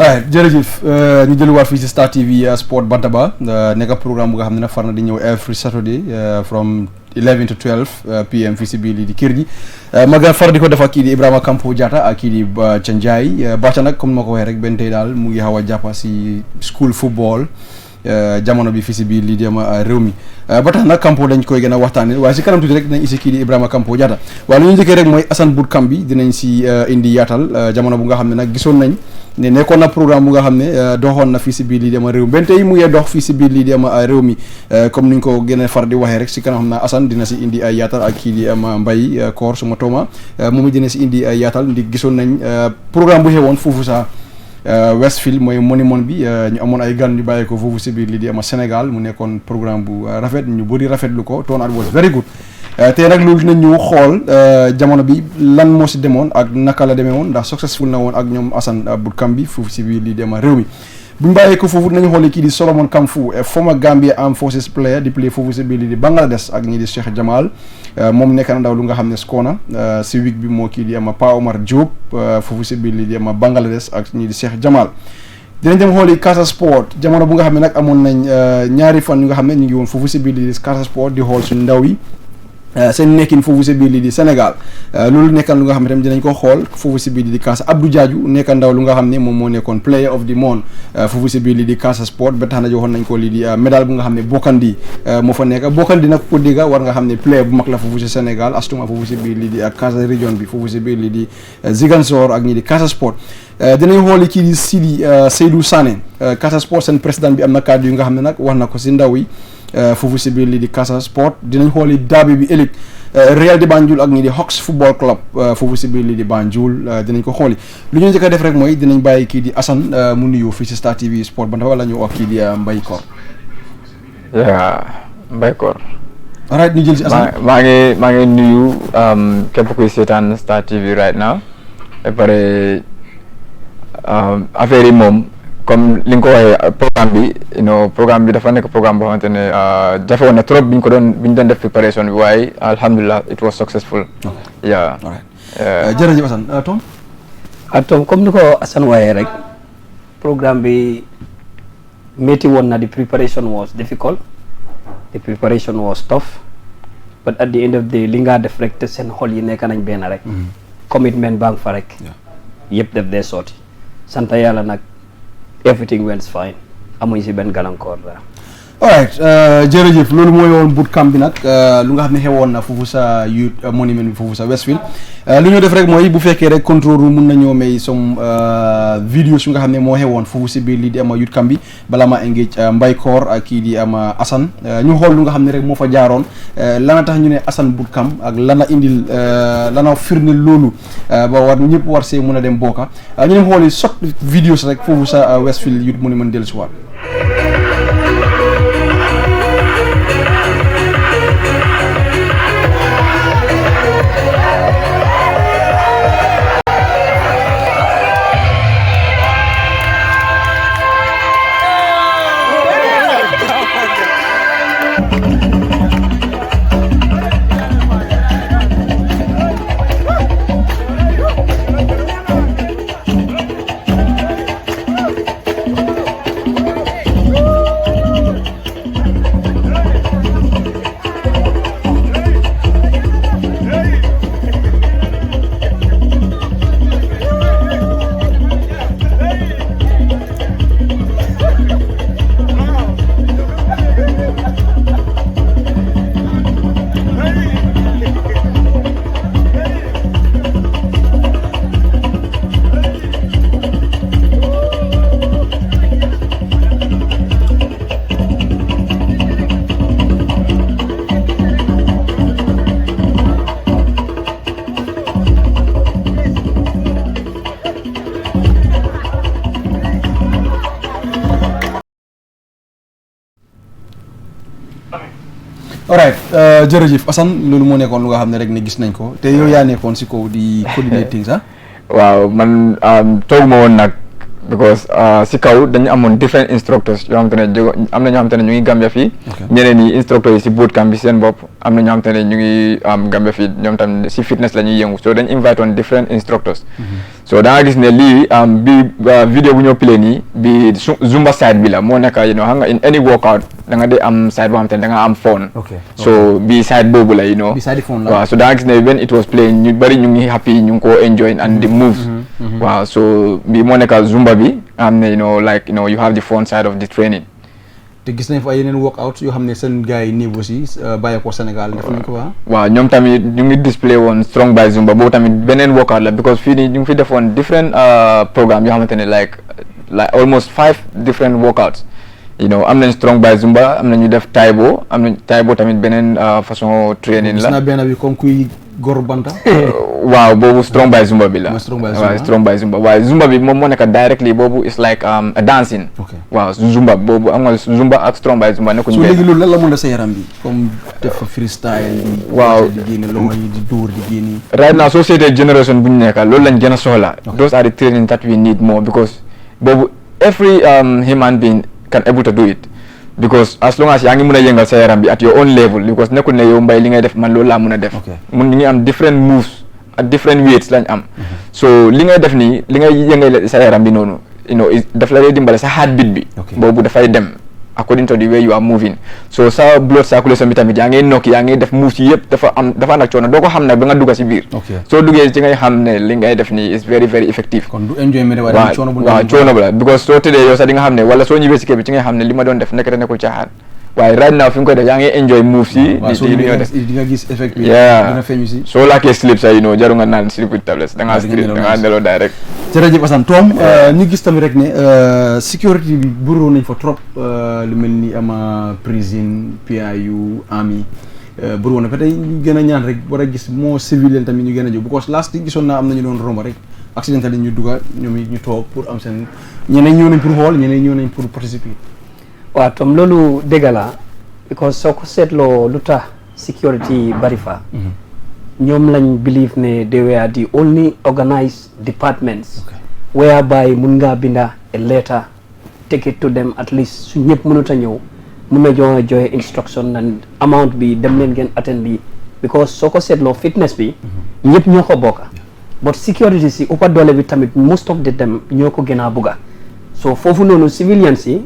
waaw jërëjëf ñu jëluwaat fii si Star TV Sport Bantaba nekk programme bu nga xam ne nag far na di ñëw every Saturday from 11 to 12 PM fii si biir lii di kër gi ma nga far di ko def ak kii di Ibrahima Kampo Jatta ak kii di Bacha Ndiaye Bacha nag comme ma ko waxee rek benn tey daal mu ngi xaw a jàppa si school football jamono bi fii si biir lii di réew mi ba tax nag Kampo dañ koy gën a waxtaanee waaye si kanam tuuti rek dinañ isi kii di Ibrahima Kampo Jatta waaye lu ñu njëkkee rek mooy Assane Bootcamp bi dinañ si indi yaatal jamono bu nga xam ne nag gisoon nañ ne nekkoon na programme bu nga xam ne doxoon na fii si biir lii di réew mi benn tey mu ngi dox fii si biir lii di réew mi comme ni ñu ko gën a far di waxee rek si kanam xam naa Assane dina si indi ay yaatal ak kii di Mbaye Koor suma tooma moom it dina si indi ay yaatal ndi gisoon nañ programme bu xewoon foofu sa Westfield mooy monument bi ñu amoon ay gan yu bàyyee ko foofu si biir lii di Sénégal mu nekkoon programme bu rafet ñu bëri rafetlu ko turnout was very good tey nag loolu dinañ ñu xool jamono bi lan moo si demoon ak naka la demee woon ndax successful na woon ak ñoom Assane Bootcamp bi foofu si biir lii di réew mi bu ñu bàyyee ko foofu dinañu xool kii di Solomon Kamfu former Gambia Armed Forces player di play foofu si biir lii di Bangladesh ak ñii di Cheikh Jamal moom nekk na ndaw lu nga xam ne score na si week bi moo kii di Pa Omar Diop foofu si biir lii di Bangladesh ak ñii di Cheikh Jamal dinañ dem xooli Casa Sport jamono bu nga xam ne nag amoon nañ ñaari fan yu nga xam ne ñu ngi woon foofu si biir lii di Casa Sport di xool suñu ndaw yi seen nekkin foofu si biir lii di Sénégal loolu nekkan lu nga xam ne tamit dinañ ko xool foofu si biir lii di Casa Abdou Diadiou nekka ndaw lu nga xam ne moom moo nekkoon player of the month foofu si biir lii di Casa Sport ba tax na joxoon nañ ko lii di médaille bu nga xam ne Bokandi moo fa nekk Bokandi nag ko dégga war nga xam ne player bu mag la foofu si Sénégal astuma foofu si biir lii di Casa région bi foofu si biir lii di Ziguinchor ak ñi di Casa Sport dinañ xooli kii di Sidi Seydou Sané Casa Sport seen président bi am na kàddu yu nga xam ne nag wax na ko si ndaw yi foofu si biir lii di Casa Sport dinañ xooli derby bi ëllëg Real de Banjul ak ñi di Hawks Football Club foofu si biir lii di Banjul dinañ ko xooli lu ñu njëkk a def rek mooy dinañ bàyyi kii di Assane mu nuyu fii si Star TV Sport Bantaba wala ñu wax kii di Mbaye Koor. Mbaye Koor. alright ñu jël si Assane maa ngi nuyu képp kuy seetaan Star TV right now ba pare affaire yi moom. comme li nga ko waxee programme bi dafa nekk programme boo xamante ne jafe woon na trop bi ñu doon def préparation bi waaye alhamdulilah it was successful. jërëjëf Assane Tom comme ni ko Assane waxee rek programme bi métti woon na the preparation was difficult the preparation was tough but at the end of the day li nga def rek te seen xol yi nekk nañ benn rek commitment baa ngi fa rek yëpp def dee sooti sant yàlla nag everything went fine amuñ si benn gàllankoor la. alright jërëjëf loolu mooy woon bootcamp bi nag lu nga xam ne xewoon na foofu sa youth monument bi foofu sa Westfield lu ñu def rek mooy bu fekkee rek contrôle room mun nañoo may som vidéo su nga xam ne moo xewoon foofu si biir lii di youth camp bi bala ma engage Mbaye Koor ak kii di Assane ñu xool lu nga xam ne rek moo fa jaaroon lana tax ñu ne Assane bootcamp ak lana indil lana firndeel loolu ba war ñëpp war see mun a dem bokka ñu dem xooli sot vidéos rek foofu sa Westfield youth monument dellu si waat. alright jërëjëf Assane loolu moo nekkoon lu nga xam ne rek ne gis nañ ko te yow yaa nekkoon si kaw di coordinating sax. waaw man toog ma woon nag because si kaw dañu amoon different instructors yoo xamante ne am na ñoo xamante ne ñu ngi Gambia fii. ñeneen ñi instructors yi si bootcamp bi seen bopp am na ñoo xam te ne ñu ngi Gambia fii ñoom tam si fitness la ñuy yëngu so dañ invite on different instructors so da nga gis ne lii bi vidéo bu ñoo play nii bi Zumba side bi la moo nekk you know xam nga in any workout da nga dee am side boo xam te ne da nga am phone so bi side boobu la you know waaw so da nga gis ne when it was playing ñu bari ñu ngi happy ñu ngi ko enjoy and the moves waaw so bi moo nekk Zumba bi am ne you know like you know you have the phone side of the training te gis nañ fa ay yeneen workout yoo xam ne seen gars yi niveau si bàyyi ko Sénégal def nañ ko waaw ñoom tamit ñu ngi display woon strong by Zumba boobu tamit beneen workout la because fii nii ñu ngi fi defoon different programme yoo xamante ne like almost 5 different workouts you know am nañ strong by Zumba am nañu def Taibo am nañ Taibo tamit beneen façon training la. gis naa benn bi comme kuy gor banta. waaw boobu strong by Zumba bi la. waaw strong by Zumba waaye Zumba bi moom moo nekk directly boobu is like a dancing. waaw Zumba boobu am nga Zumba ak strong by Zumba nekkuñu benn. so léegi loolu lan la mën a sa yaram bi comme def fa freestyle. waaw di génne loxo yi di dóor di génne. right now société generation bu ñu nekk loolu lañ gën a soxla. those are the training that we need more because boobu every human being can able to do it. because as long as yaa ngi mën a yëngal sa yaram bi at your own level because nekkul ne yow mbay li ngay def man loolu laa mën a def mun ñu ngi am different moves ak different weights lañ am so li ngay def nii li ngay yëngal sa yaram bi noonu you know daf la dee dimbale sa heartbeat bi boobu dafay dem according to the way you are moving so sa blood circulation bi tamit yaa ngi nokki yaa ngi def moves yi yëpp dafa ànd ak coono doo ko xam ne ba nga dugga si biir soo duggee ci ngay xam ne li ngay def nii is very very effective kon du enjoyment waaw coono bu la because soo tëddee yow sax di nga xam ne wala soo ñibbee si kër bi ci ngay xam ne li ma doon def nekkate nekkul caaxaan waaye right now fi nga ko def yaa ngi enjoy moves yi di ñoo def di nga gis effect bi dina feeñu si soo laakee slip sax you know jaru nga naan slip with tablets da ngaa neloo direct jërëjëf Assane Tom ñu gis tamit rek ne sécurité bi bureau nañ fa trop lu mel ni ama prison PIU army bureau na fa tey ñu gën a ñaan rek war a gis moo civilian tamit ñu gën a jóg because last gisoon naa am nañu doon romba rek accidentel ñu dugga ñoom it ñu toog pour am seen ñeneen ñëw nañ pour xool ñeneen ñëw nañ pour participer waaw Tom loolu dëgg la because soo ko seetloo lu tax security bari fa ñoom lañ believe ne they were the only organized departments whereby mun ngaa binda a letter take it to them at least su ñëpp mënut a ñëw mun na joxe instruction and amount bi dem leen ngeen attend bi because soo ko seetloo fitness bi ñëpp ñoo ko bokka but security si uppa doole bi tamit most of the them ñoo ko gën a bugga so foofu noonu civilians yi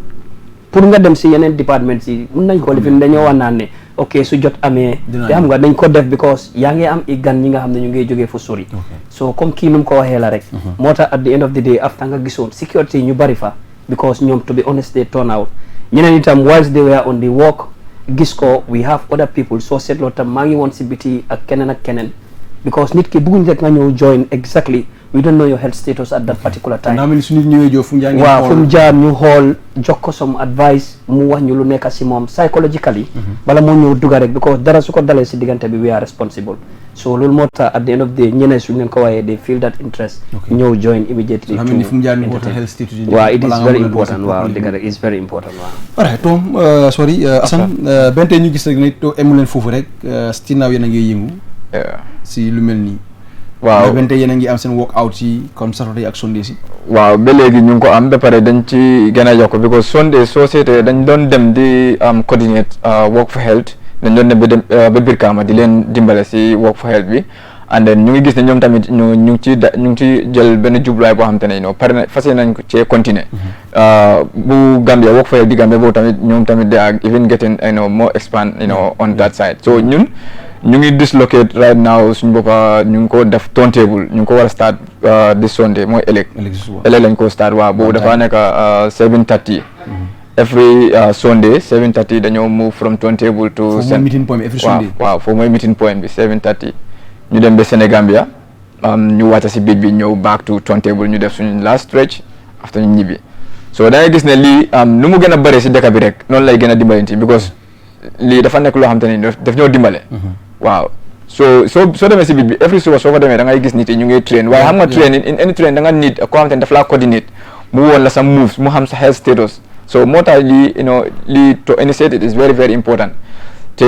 pour nga dem si yeneen département si mun nañ ko lifin dañoo wax naan ne ok su jot amee te xam nga dañ ko def because yaa ngi am i gan ñi nga xam ne ñu ngi jógee fu sori so comme kii nu mu ko waxee la rek moo tax at the end of the day after nga gisoon security ñu bari fa because ñoom to be honest they turn out ñeneen itam whilst they were on the work gis ko we have other people soo seetloo tam maa ngi woon si biti ak keneen because nit ki bëgguñ rek nga ñëw join exactly we don't know your health status at that particular time waaw fu mu jaar ñu xool jox ko some advice mu wax ñu lu nekk si moom psychologically bala moo ñëw dugga rek because dara su ko dalee si diggante bi we are responsible so loolu moo tax at the end of the day ñeneen suñ leen ko waxee they feel that interest ñëw join immediately waaw it is very important waaw dëgg rek is very important waaw alright Tom sorry Assane benn tey ñu gis rek ne to emu leen foofu rek stinaaw yéen a ngi yëngu si lu mel nii waaw bente yéen a ngi am seen workout yi comme Saturday ak Sunday si waaw ba léegi ñu ngi ko am ba pare dañ ci gën a yokk because Sunday soo seetee dañ doon dem di coordinate work for health dañ doon dem ba Brikama di leen dimbale si work for health bi and then ñu ngi gis ne ñoom tamit ñu ngi ci jël benn jubluwaay boo xam te ne pare na fas nañ ko cee continuer bu Gambia work for health di Gambia boobu tamit ñoom tamit they are even getting more expand on that side so ñun ñu ngi dislocate right now suñu boppa ñu ngi ko def turntable ñu ngi ko war a start this Sunday mooy ëllëg lañ ko start waaw boobu dafa nekk 7:30 every Sunday 7:30 dañoo move from turntable to waaw foofu mooy meeting point bi 7:30 ñu dem ba Sénégambia ñu wàcca si biij bi ñëw back to turntable ñu def suñu last stretch after ñu ñibbi so da ngay gis ne lii nu mu gën a bëri si dëkk bi rek noonu lay gën a dimbalanti because lii dafa nekk loo xam te ne daf ñoo dimbale waaw soo demee si biir bi every suba soo ko demee da ngay gis nit yi ñu ngi train waaye xam nga train in any train da nga nit koo xam te ne daf laa coordinate mu woon la sa moves mu xam sa health status so moo tax lii to initiate it is very very important te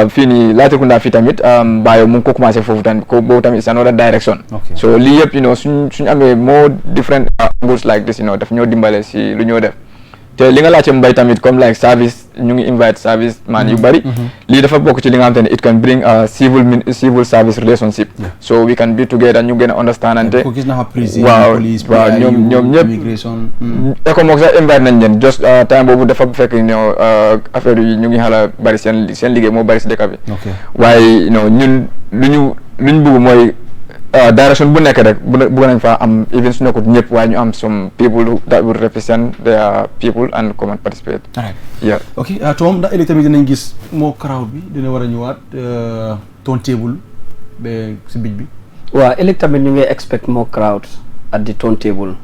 fii nii Latrikunda fii tamit Bayo mu ngi ko commencé foofu tamit ko boobu tamit is another direction so lii yëpp suñ amee more different angles like this daf ñoo dimbale si lu ñoo def te li nga laajte mbay tamit comme like service ñu ngi invite service man yu bari lii dafa bokk ci li nga xamante ne it can bring a civil service relationship so we can be together ñu gën a understandante waaw ñoom ñëpp ECOMOG sax invite nañ leen just time boobu dafa fekk affaire yi ñu ngi xala bari seen liggéey moo bari si dëkk bi waaye ñun luñ bëgg mooy direction bu nekk rek bëgg nañ fa am even su nekkut ñëpp waaye ñu am some people that will represent their people and come and participate. Yeah. ok Tom ndax ëllëg tamit dinañ gis moo crowd bi dina war a ñëwaat turntable ba si bij bi. waaw ëllëg tamit ñu ngi expect more crowd at the turntable.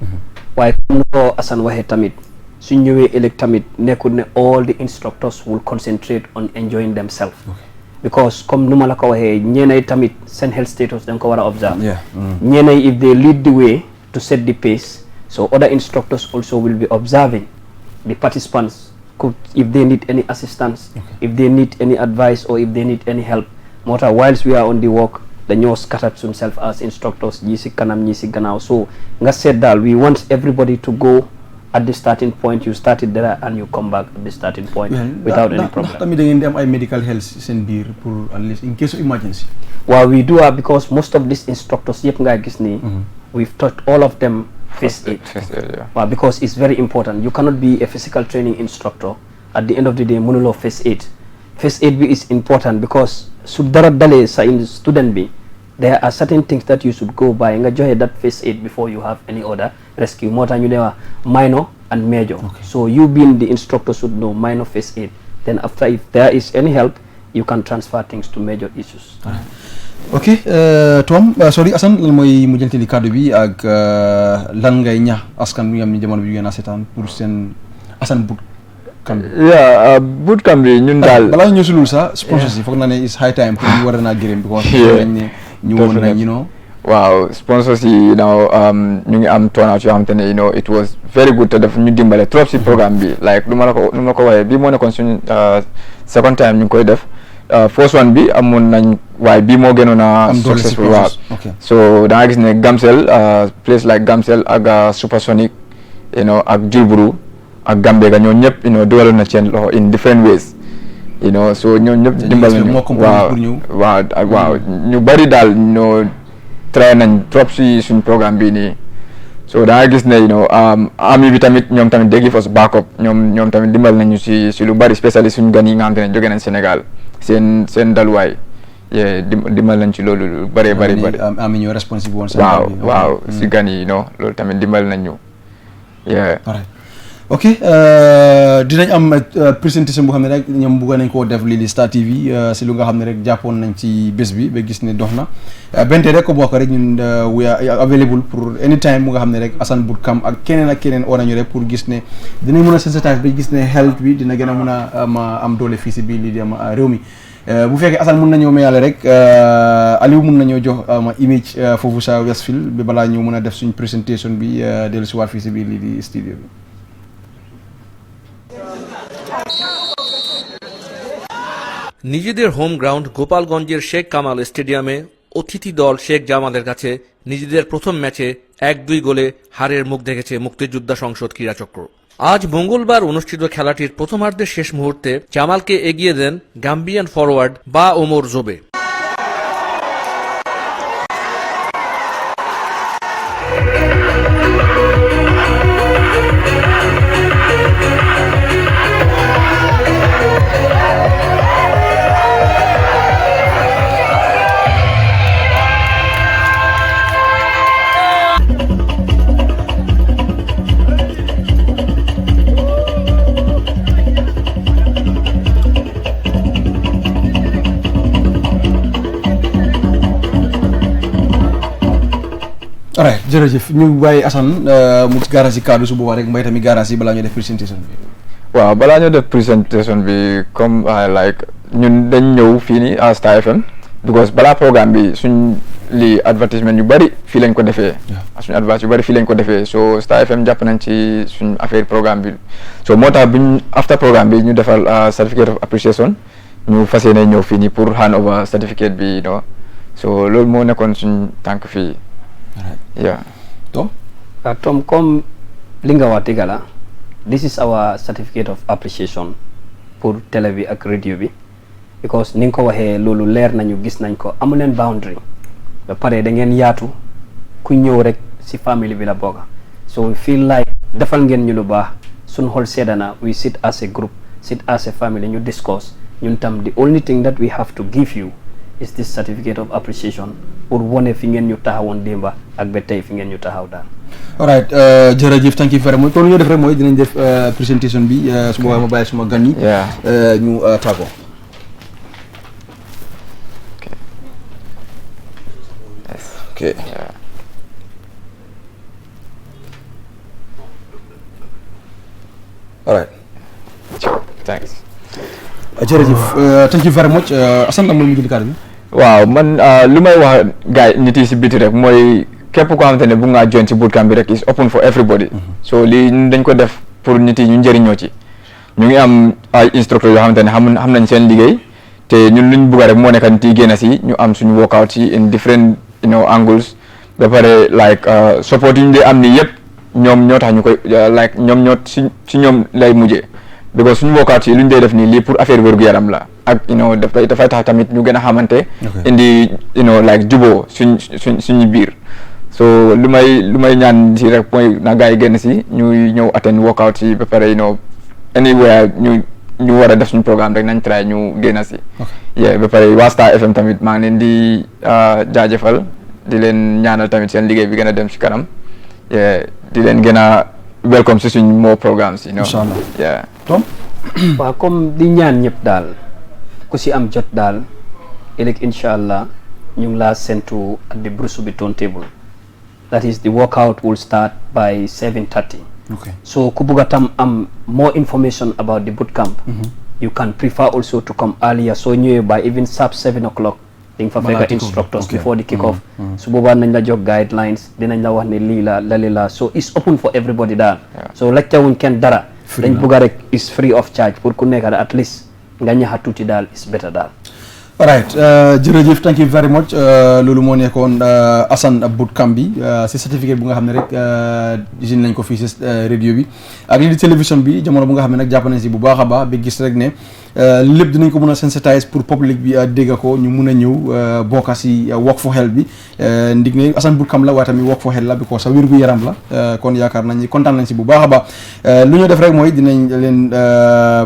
waaye comme ni ko Assane waxee tamit suñ ñëwee ëllëg tamit nekkul ne all the instructors will concentrate on enjoying themselves. Because comme nu ma la ko waxee ñeenay tamit seen health status dañ ko war a observe. ñeenay if they lead the way to set the pace so other instructors also will be observing the participants if they need any assistance if they need any advice or if they need any help moo tax whilst we are on the work dañoo scattered themselves as instructors ñi si kanam ñi si gannaaw so nga seet daal we want everybody to go at the starting point you started there and you come back at the starting point without any problem. ndax tamit da ngeen di am ay medical health seen biir pour at least in case of emergency. waaw we do because most of these instructors yëpp nga gis ni we've taught all of them first aid. waaw because it's very important you cannot be a physical training instructor at the end of the day mënuloo first aid bi is important because su dara dalee sa student bi there are certain things that you should go by nga joxe that first aid before you have any other rescue moo tax ñu ne waa minor and major so you being the instructor should know minor first aid then after if there is any help you can transfer things to major issues. ok Tom sorry Assane lan mooy mujjante di kàddu bi ak lan ngay ñaax askan bi nga xam ne jamono bi ngeen a seetaan pour seen Assane bootcamp bi ñun daal balaa ñu sulul sax sponsors yi foog naa ne is high time pour ñu war naa gërëm because dañ ne ñu woon nañ waaw sponsors yi ñu ngi am turnout yoo xamante ne it was very good te daf ñu dimbale trop si programme bi like nu ma la ko waxee bii moo nekkoon suñu second time ñu ngi koy def first one bi amoon nañ waaye bii moo gënoon a successful waaw so da nga gis ne Gamcel place like Gamcel ak Supersonic ak Julburu ak Gambega ñoo ñëpp dugaloon na seen loxo in different ways so ñoo ñëpp dimbal nañu waaw ñu bari daal try nañ trop si suñ programme bii nii so da nga gis ne ami bi tamit ñoom tamit they give us backup ñoom tamit dimbal nañu si lu bari spécialiste suñ gan yi nga xam te ne jóge nañ Sénégal seen daluwaay dimbal nañ ci loolu lu bari ami ñoo responsible woon waaw si gan yi loolu tamit dimbal nañ ñu ok dinañ am présentation boo xam ne rek ñoom bëgg nañ koo def lii di Star TV si lu nga xam ne rek jàppoon nañ ci bés bi ba gis ne dox na bente rek ko bokk rek ñun we are available pour anytime mu nga xam ne rek Assane Bootcamp ak keneen oo nañu rek pour gis ne dinañ mën a sensitiser ba gis ne health bi dina gën a mën a am doole fii si biir lii di am réew mi bu fekkee Assane mun nañoo mayale rek Aliou mun nañoo jox image foofu sa Westfield bi balaa ñu mën a def suñ présentation bi dellu si waat fii si biir lii di studio bi. নিজেদের home ground গোপালগঞ্জের শেখ কামাল স্টেডিয়ামে অতিথি দল শেখ জামালের কাছে নিজেদের প্রথম ম্যাচে 1-2 গোলে হারের মুখ দেখেছে মুক্তিযোদ্ধা সংসদ ক্রীড়াচক্র। আজ মঙ্গলবার অনুষ্ঠিত খেলাটির প্রথমার্ধের শেষ মুহূর্তে জামালকে এগিয়ে দেন গাম্বিয়ান ফরওয়ার্ড বা ওমর জোবে। alright jërëjëf ñu bàyyi Assane mu gaara si kaddu su boobaa rek mbay tamit gaara si balaa ñoo def présentation bi. waaw balaa ñoo def présentation bi comme like ñun dañ ñëw fii nii à Star FM because balaa programme bi suñ li advertisement yu bari fii lañ ko defee. suñ advert yu bari fii lañ ko defee so Star FM jàpp nañ ci suñ affaire programme bi so moo tax biñ after programme bi ñu defal certificate of appreciation ñu fas yéene ñëw fii nii pour hand over certificate bi so loolu moo nekkoon suñ tànk fii. Yeah. Tom, comme li nga wax dëgg la, this is our certificate of appreciation pour télé bi ak radio bi because ni nga ko waxee loolu leer nañu gis nañ ko amu leen boundary ba pare da ngeen yaatu ku ñëw rek si family bi la bokk so we feel like defal ngeen ñu lu baax suñ xol seedana we sit as a group sit as a family ñu discuss ñun tam the only thing that we have to give you is this certificate of appreciation pour wone fi ngeen ñu taxawoon démba ak ba tey fi ngeen ñu taxaw daal. alright jërëjëf thank you very much kon lu ñu def rek mooy dinañ def présentation bi su boobaa ma bàyyi suma gan yi ñu tàggoo. Okay. Yeah. All right. Sure. Thanks. jërëjëf thank you very much Assane am na mu jël kàddu bi. waaw man lu may wax gars nit yi si biti rek mooy képp koo xamante ne bu ngaa join si bootcamp bi rek is open for everybody. so lii dañ ko def pour nit yi ñu njëriñoo ci ñu ngi am ay instructeurs yoo xamante ne xam nañ seen liggéey te ñun luñ bugg rek moo nekk nit yi génn si ñu am suñu workout si in different angles ba pare like support yi ñu dee am ni yëpp ñoom ñoo tax ñu koy like ñoom ñoo si ñoom lay mujjee because suñu workout yi lu ñu dee def nii lii pour affaire wér-gu-yaram la ak dafay tax tamit ñu gën a xamante indi like juboo suñu biir so lu may ñaan si rek mooy na gars yi génn si ñuy ñëw attend workout yi ba pare anywhere ñu war a def suñu programme rek nañ try ñu génn si ba pare waa Star FM tamit maa ngi leen di jaajëfal di leen ñaanal tamit seen liggéey bi gën a dem si kanam di leen gën a welcome si suñ moo programme si inshallah Tom waaw comme di ñaan ñëpp daal ku si am jot daal ëllëg inshallah ñu ngi laa sentu at the Brusubi turntable that is the workout will start by 7:30 okay so ku bugg a tam am more information about the bootcamp you can prefer also to come earlier so ñëwee by even sharp 7 o'clock di nga fa fekk instructors before the kick off su boobaa nañ la jox guidelines dinañ la wax ne lii la lali la so it's open for everybody daal so laajte wuñ kenn dara dañ bugg rek is free of charge pour ku nekk at least nga ñaxa tuuti daal is better daal. alright jërëjëf thank you very much loolu moo nekkoon Assane bootcamp bi si certificate bu nga xam ne rek gis nañ ko fii si radio bi ak lii di télévision bi jamono bu nga xam ne nag jàpp nañ si bu baax a baax ba gis rek ne lépp dinañ ko mën a sensitize pour public bi dégg ko ñu mun a ñëw bokka si work for health bi ndig ne Assane bootcamp la waaye tamit work for health la because sa wér gu yaram la kon yaakaar nañ kontaan nañ si bu baax a baax lu ñu def rek mooy dinañ leen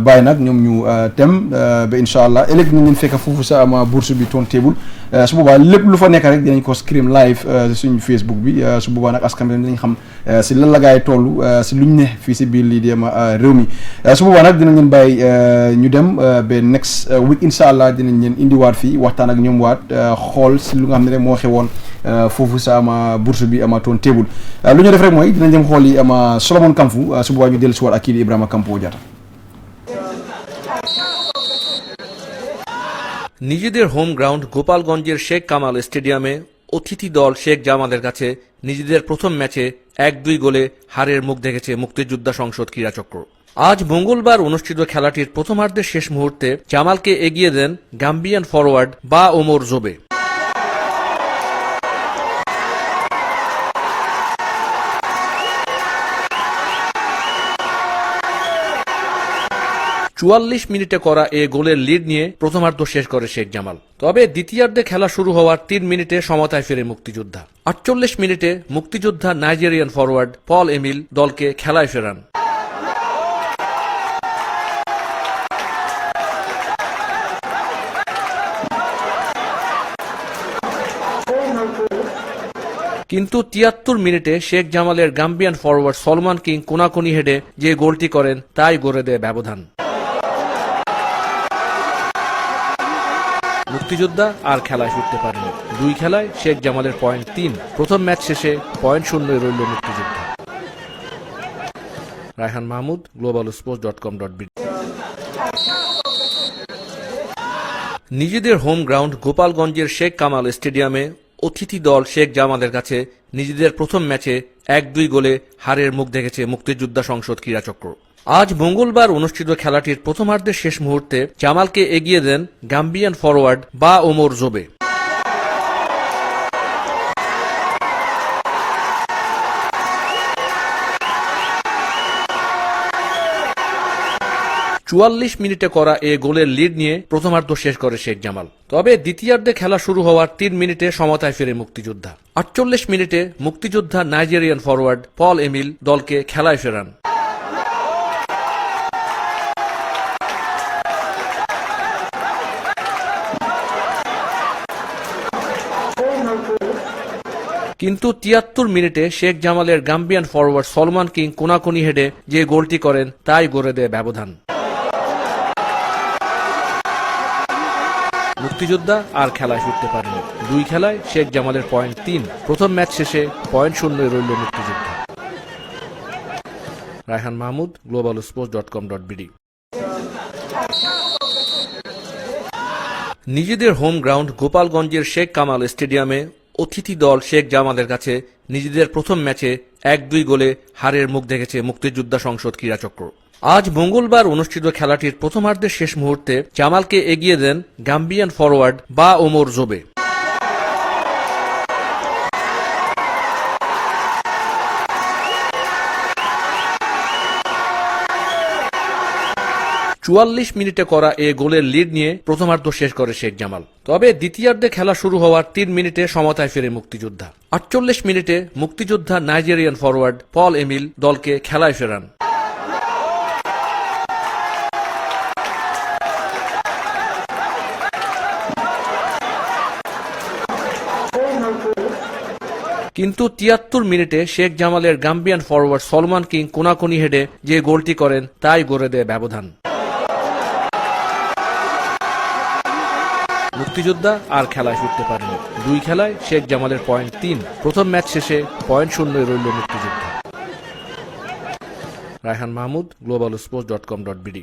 bàyyi nag ñoom ñu tem ba incha allah ëllëg dinañ leen fekk foofu sa ama bourse bi turntable su boobaa lépp lu fa nekk rek dinañ ko stream live suñu Facebook bi su boobaa nag askan bi dinañ xam si lan la gaay toll si luñ ne fii si biir lii di ama réew mi su boobaa nag dinañ leen bàyyi ñu dem ba next week incha allah dinañ leen indiwaat fii waxtaan ak ñoom waat xool si lu nga xam ne rek moo xewoon foofu sa ama bourse bi ama turntable lu ñu def rek mooy dinañ dem xool yi ama Solomon Kamfu su boobaa ñu dellu si waat ak kii di Ibrahima Kampo Diatta নিজেদের home ground গোপালগঞ্জের শেখ কামাল স্টেডিয়ামে অতিথি দল শেখ জামালের কাছে নিজেদের প্রথম ম্যাচে 1-2 গোলে হারের মুখ দেখেছে মুক্তিযোদ্ধা সংসদ ক্রীড়াচক্র। আজ মঙ্গলবার অনুষ্ঠিত খেলাটির প্রথমার্ধের শেষ মুহূর্তে জামালকে এগিয়ে দেন গাম্বিয়ান ফরওয়ার্ড বা ওমর জোবে। ৪৪ মিনিটে করা এ গোলের লিড নিয়ে প্রথমার্ধ শেষ করে শেখ জামাল। তবে দ্বিতীয়ার্ধে খেলা শুরু হওয়ার ৩ মিনিটে সমতায় ফেরে মুক্তিযোদ্ধা। ৪৮ মিনিটে মুক্তিযোদ্ধা নাইজেরিয়ান ফরওয়ার্ড পল এমিল দলকে খেলায় ফেরান। কিন্তু ৭৩ মিনিটে শেখ জামালের গাম্বিয়ান ফরওয়ার্ড সলমান কিং কোনাকুনি হেডে যে গোলটি করেন তাই গড়ে দেয় ব্যবধান। মুক্তিযোদ্ধা আর খেলায় ফিরতে পারেনি। ২ খেলায় শেখ জামালের পয়েন্ট ৩। প্রথম ম্যাচ শেষে পয়েন্ট শূন্যই রইল মুক্তিযোদ্ধা। রায়হান মাহমুদ, globalsports.com.bd। নিজেদের হোম গ্রাউন্ড গোপালগঞ্জের শেখ কামাল স্টেডিয়ামে অতিথি দল শেখ জামালের কাছে নিজেদের প্রথম ম্যাচে ১-২ গোলে হারের মুখ দেখেছে মুক্তিযোদ্ধা সংসদ ক্রীড়াচক্র। আজ মঙ্গলবার অনুষ্ঠিত খেলাটির প্রথমার্ধের শেষ মুহূর্তে জামালকে এগিয়ে দেন গাম্বিয়ান ফরওয়ার্ড বা ওমর জোবে। 44 মিনিটে করা এ গোলের লিড নিয়ে প্রথমার্ধ শেষ করে শেখ জামাল। তবে দ্বিতীয়ার্ধে খেলা শুরু হওয়ার 3 মিনিটে সমতায় ফেরে মুক্তিযোদ্ধা। 48 মিনিটে মুক্তিযোদ্ধা নাইজেরিয়ান ফরওয়ার্ড পল এমিল দলকে খেলায় ফেরান। কিন্তু 73 মিনিটে শেখ জামালের গাম্বিয়ান ফরওয়ার্ড সলমান কিং কোনাকুনি হেডে যে গোলটি করেন তাই গড়ে দেয় ব্যবধান। মুক্তিযোদ্ধা আর খেলায় ফিরতে পারেনি। 2 খেলায় শেখ জামালের পয়েন্ট 3। প্রথম ম্যাচ শেষে পয়েন্ট শূন্যে রইল মুক্তিযোদ্ধা। রায়হান মাহমুদ, globalsports.com.bd। নিজেদের হোম গ্রাউন্ড গোপালগঞ্জের শেখ কামাল স্টেডিয়ামে অতিথি দল শেখ জামালের কাছে নিজেদের প্রথম ম্যাচে 1-2 গোলে হারের মুখ দেখেছে মুক্তিযোদ্ধা সংসদ ক্রীড়াচক্র। আজ মঙ্গলবার অনুষ্ঠিত খেলাটির প্রথমার্ধের শেষ মুহূর্তে জামালকে এগিয়ে দেন গাম্বিয়ান ফরওয়ার্ড বা ওমর জোবে। চুয়াল্লিশ মিনিটে করা এ গোলের লিড নিয়ে প্রথমার্ধ শেষ করে শেখ জামাল। তবে দ্বিতীয়ার্ধে খেলা শুরু হওয়ার 3 মিনিটে সমতায় ফেরে মুক্তিযোদ্ধা। 48 মিনিটে মুক্তিযোদ্ধা নাইজেরিয়ান ফরওয়ার্ড পল এমিল দলকে খেলায় ফেরান। কিন্তু 73 মিনিটে শেখ জামালের গাম্বিয়ান ফরওয়ার্ড সলমান কিং কোনাকুনি হেডে যে গোলটি করেন তাই গড়ে দেয় ব্যবধান। মুক্তিযোদ্ধা আর খেলায় ফিরতে পারেনি। 2 খেলায় শেখ জামালের পয়েন্ট 3। প্রথম ম্যাচ শেষে পয়েন্ট শূন্যে রইল মুক্তিযোদ্ধা। রায়হান মাহমুদ, globalsports.com.bd।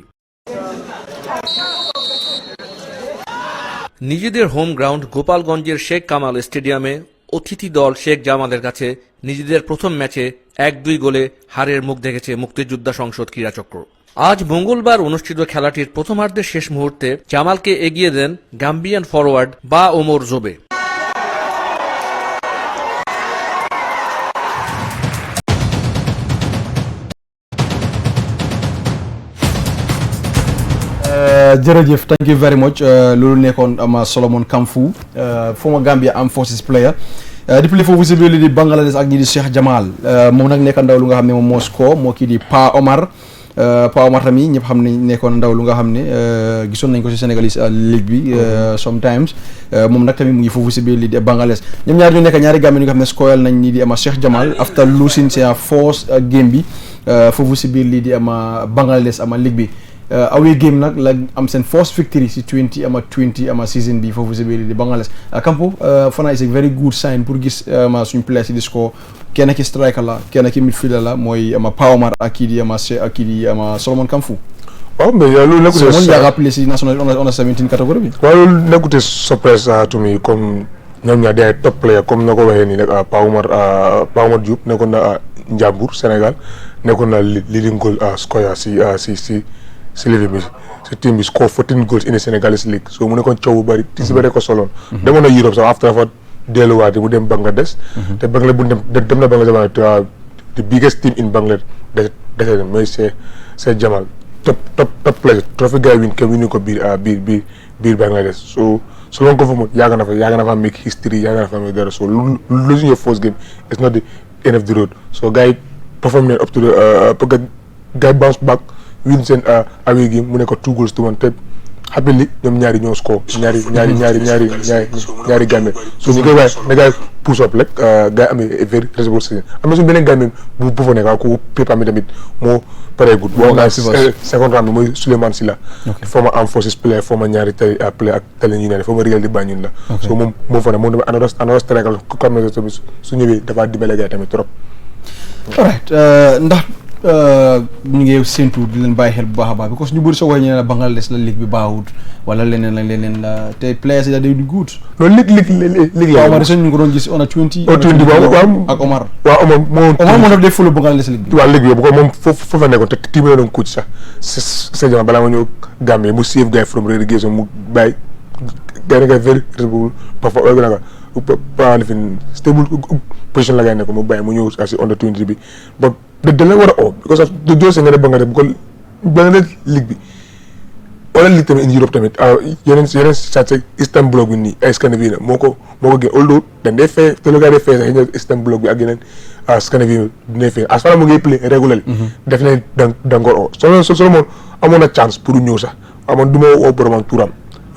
নিজেদের হোম গ্রাউন্ড গোপালগঞ্জের শেখ কামাল স্টেডিয়ামে অতিথি দল শেখ জামালের কাছে নিজেদের প্রথম ম্যাচে 1-2 গোলে হারের মুখ দেখেছে মুক্তিযোদ্ধা সংসদ ক্রীড়াচক্র। আজ মঙ্গলবার অনুষ্ঠিত খেলাটির প্রথমার্ধের শেষ মুহূর্তে জামালকে এগিয়ে দেন গাম্বিয়ান ফরওয়ার্ড বা ওমর জোবে। jërëjëf thank you very much loolu nekkoon ama Solomon Kamfu former Gambia Armed Forces player di play for visibility di Bangladesh ak ñi di Cheikh Jamal moom nag nekk ndaw lu nga xam ne moom moo score moo kii di Pa Omar tamit ñëpp xam ne nekkoon ndaw lu nga xam ne gisoon nañ ko ci Sénégalese League bi sometimes moom nag tamit mu ngi foofu visibility di Bangladesh ñoom ñaar ñu nekk ñaari Gambien ñu nga xam ne scoreal nañ ñi di ama Cheikh Jamal after losing their first game bi foofu visibility di ama Bangladesh ama League bi away game nag la am seen first victory si 20 ama season bi foofu si biir di Bangladesh Kampo fana is a very good sign pour gis ma suñu players di score kenn ki striker la kenn ki midfielder la mooy ama Pa Omar ak kii di ama Solomon Kamfu. waaw mais loolu nekkute Solomon yaa nga appelé si national under 17 catégorie bi. waaw loolu nekkute surprise to me comme ñoom ñaar day top player comme na ko waxee nii nag Pa Omar Diop nekkoon na Njambur Sénégal nekkoon na leading goal scorer si ligue bi si team bi score 14 goals in the Senegalese League so mu nekkoon coow bu bëri ti si bëri ko soloon demoon na Europe sax after fa delluwaat mu dem Bangladesh te Bangladesh bu dem na Bangladesh the biggest team in Bangladesh mooy c'est Jamal top player trophy guy win kenn winu ko biir Bangladesh so loon ko fa moom yàgg na fa make history yàgg na fa make dara so losing your first game is not the end of the road so guy perform up to the guy bounce back win seen away game mu ne ko 2 goals to 1 te happily ñoom ñaari ñoo score ñaari Gambien so ñu koy waaye na gars push up rek gars amee very reasonable season am na suñu beneen Gambien bu fa nekk ku pépa mi tamit moo paree good boo nga second round bi mooy Souleymane Silla former Armed Forces player former ñaari player ak Tallinn United former Real di Banjul la so moom fa ne moom tamit another striker ko xam ne tamit su ñëwee dafa dimbale gars tamit trop alright ndax ñu ngi séntu di leen bàyyi xel bu baax a baax because ñu bëri soo waxee ñu ne la Bangladesh la ligue bi baaxut wala leneen la te players yi day di good. loolu ligue la Omar ñu ngi ko doon gis on a 20 ak Omar moo def day follow Bangladesh ligue bi. waaw ligue bi bu ko moom foofu la nekkoon te team la doon coach sax sa jamono balaa ma ñëw Gambie mu save guy from relegation mu bàyyi gars yi nga very reasonable parfois stable position la gay ne ko mu bàyyi mu ñëw asi under 20 bi da la war a because of the dose nga ne Bangladesh bu ko Bangladesh ligue bi wala li tamit in Europe tamit yeneen site Istanbul bi nii ay Scandinavie moo ko gën although dañ dee fee te lu gaa dee fee sax yi Istanbul bi ak yeneen Scandinavie dina fee as far mu ngi play regularly def nañ dangoor solo moom amoon na chance pour ñëw sax amoon du ma woo boromam turam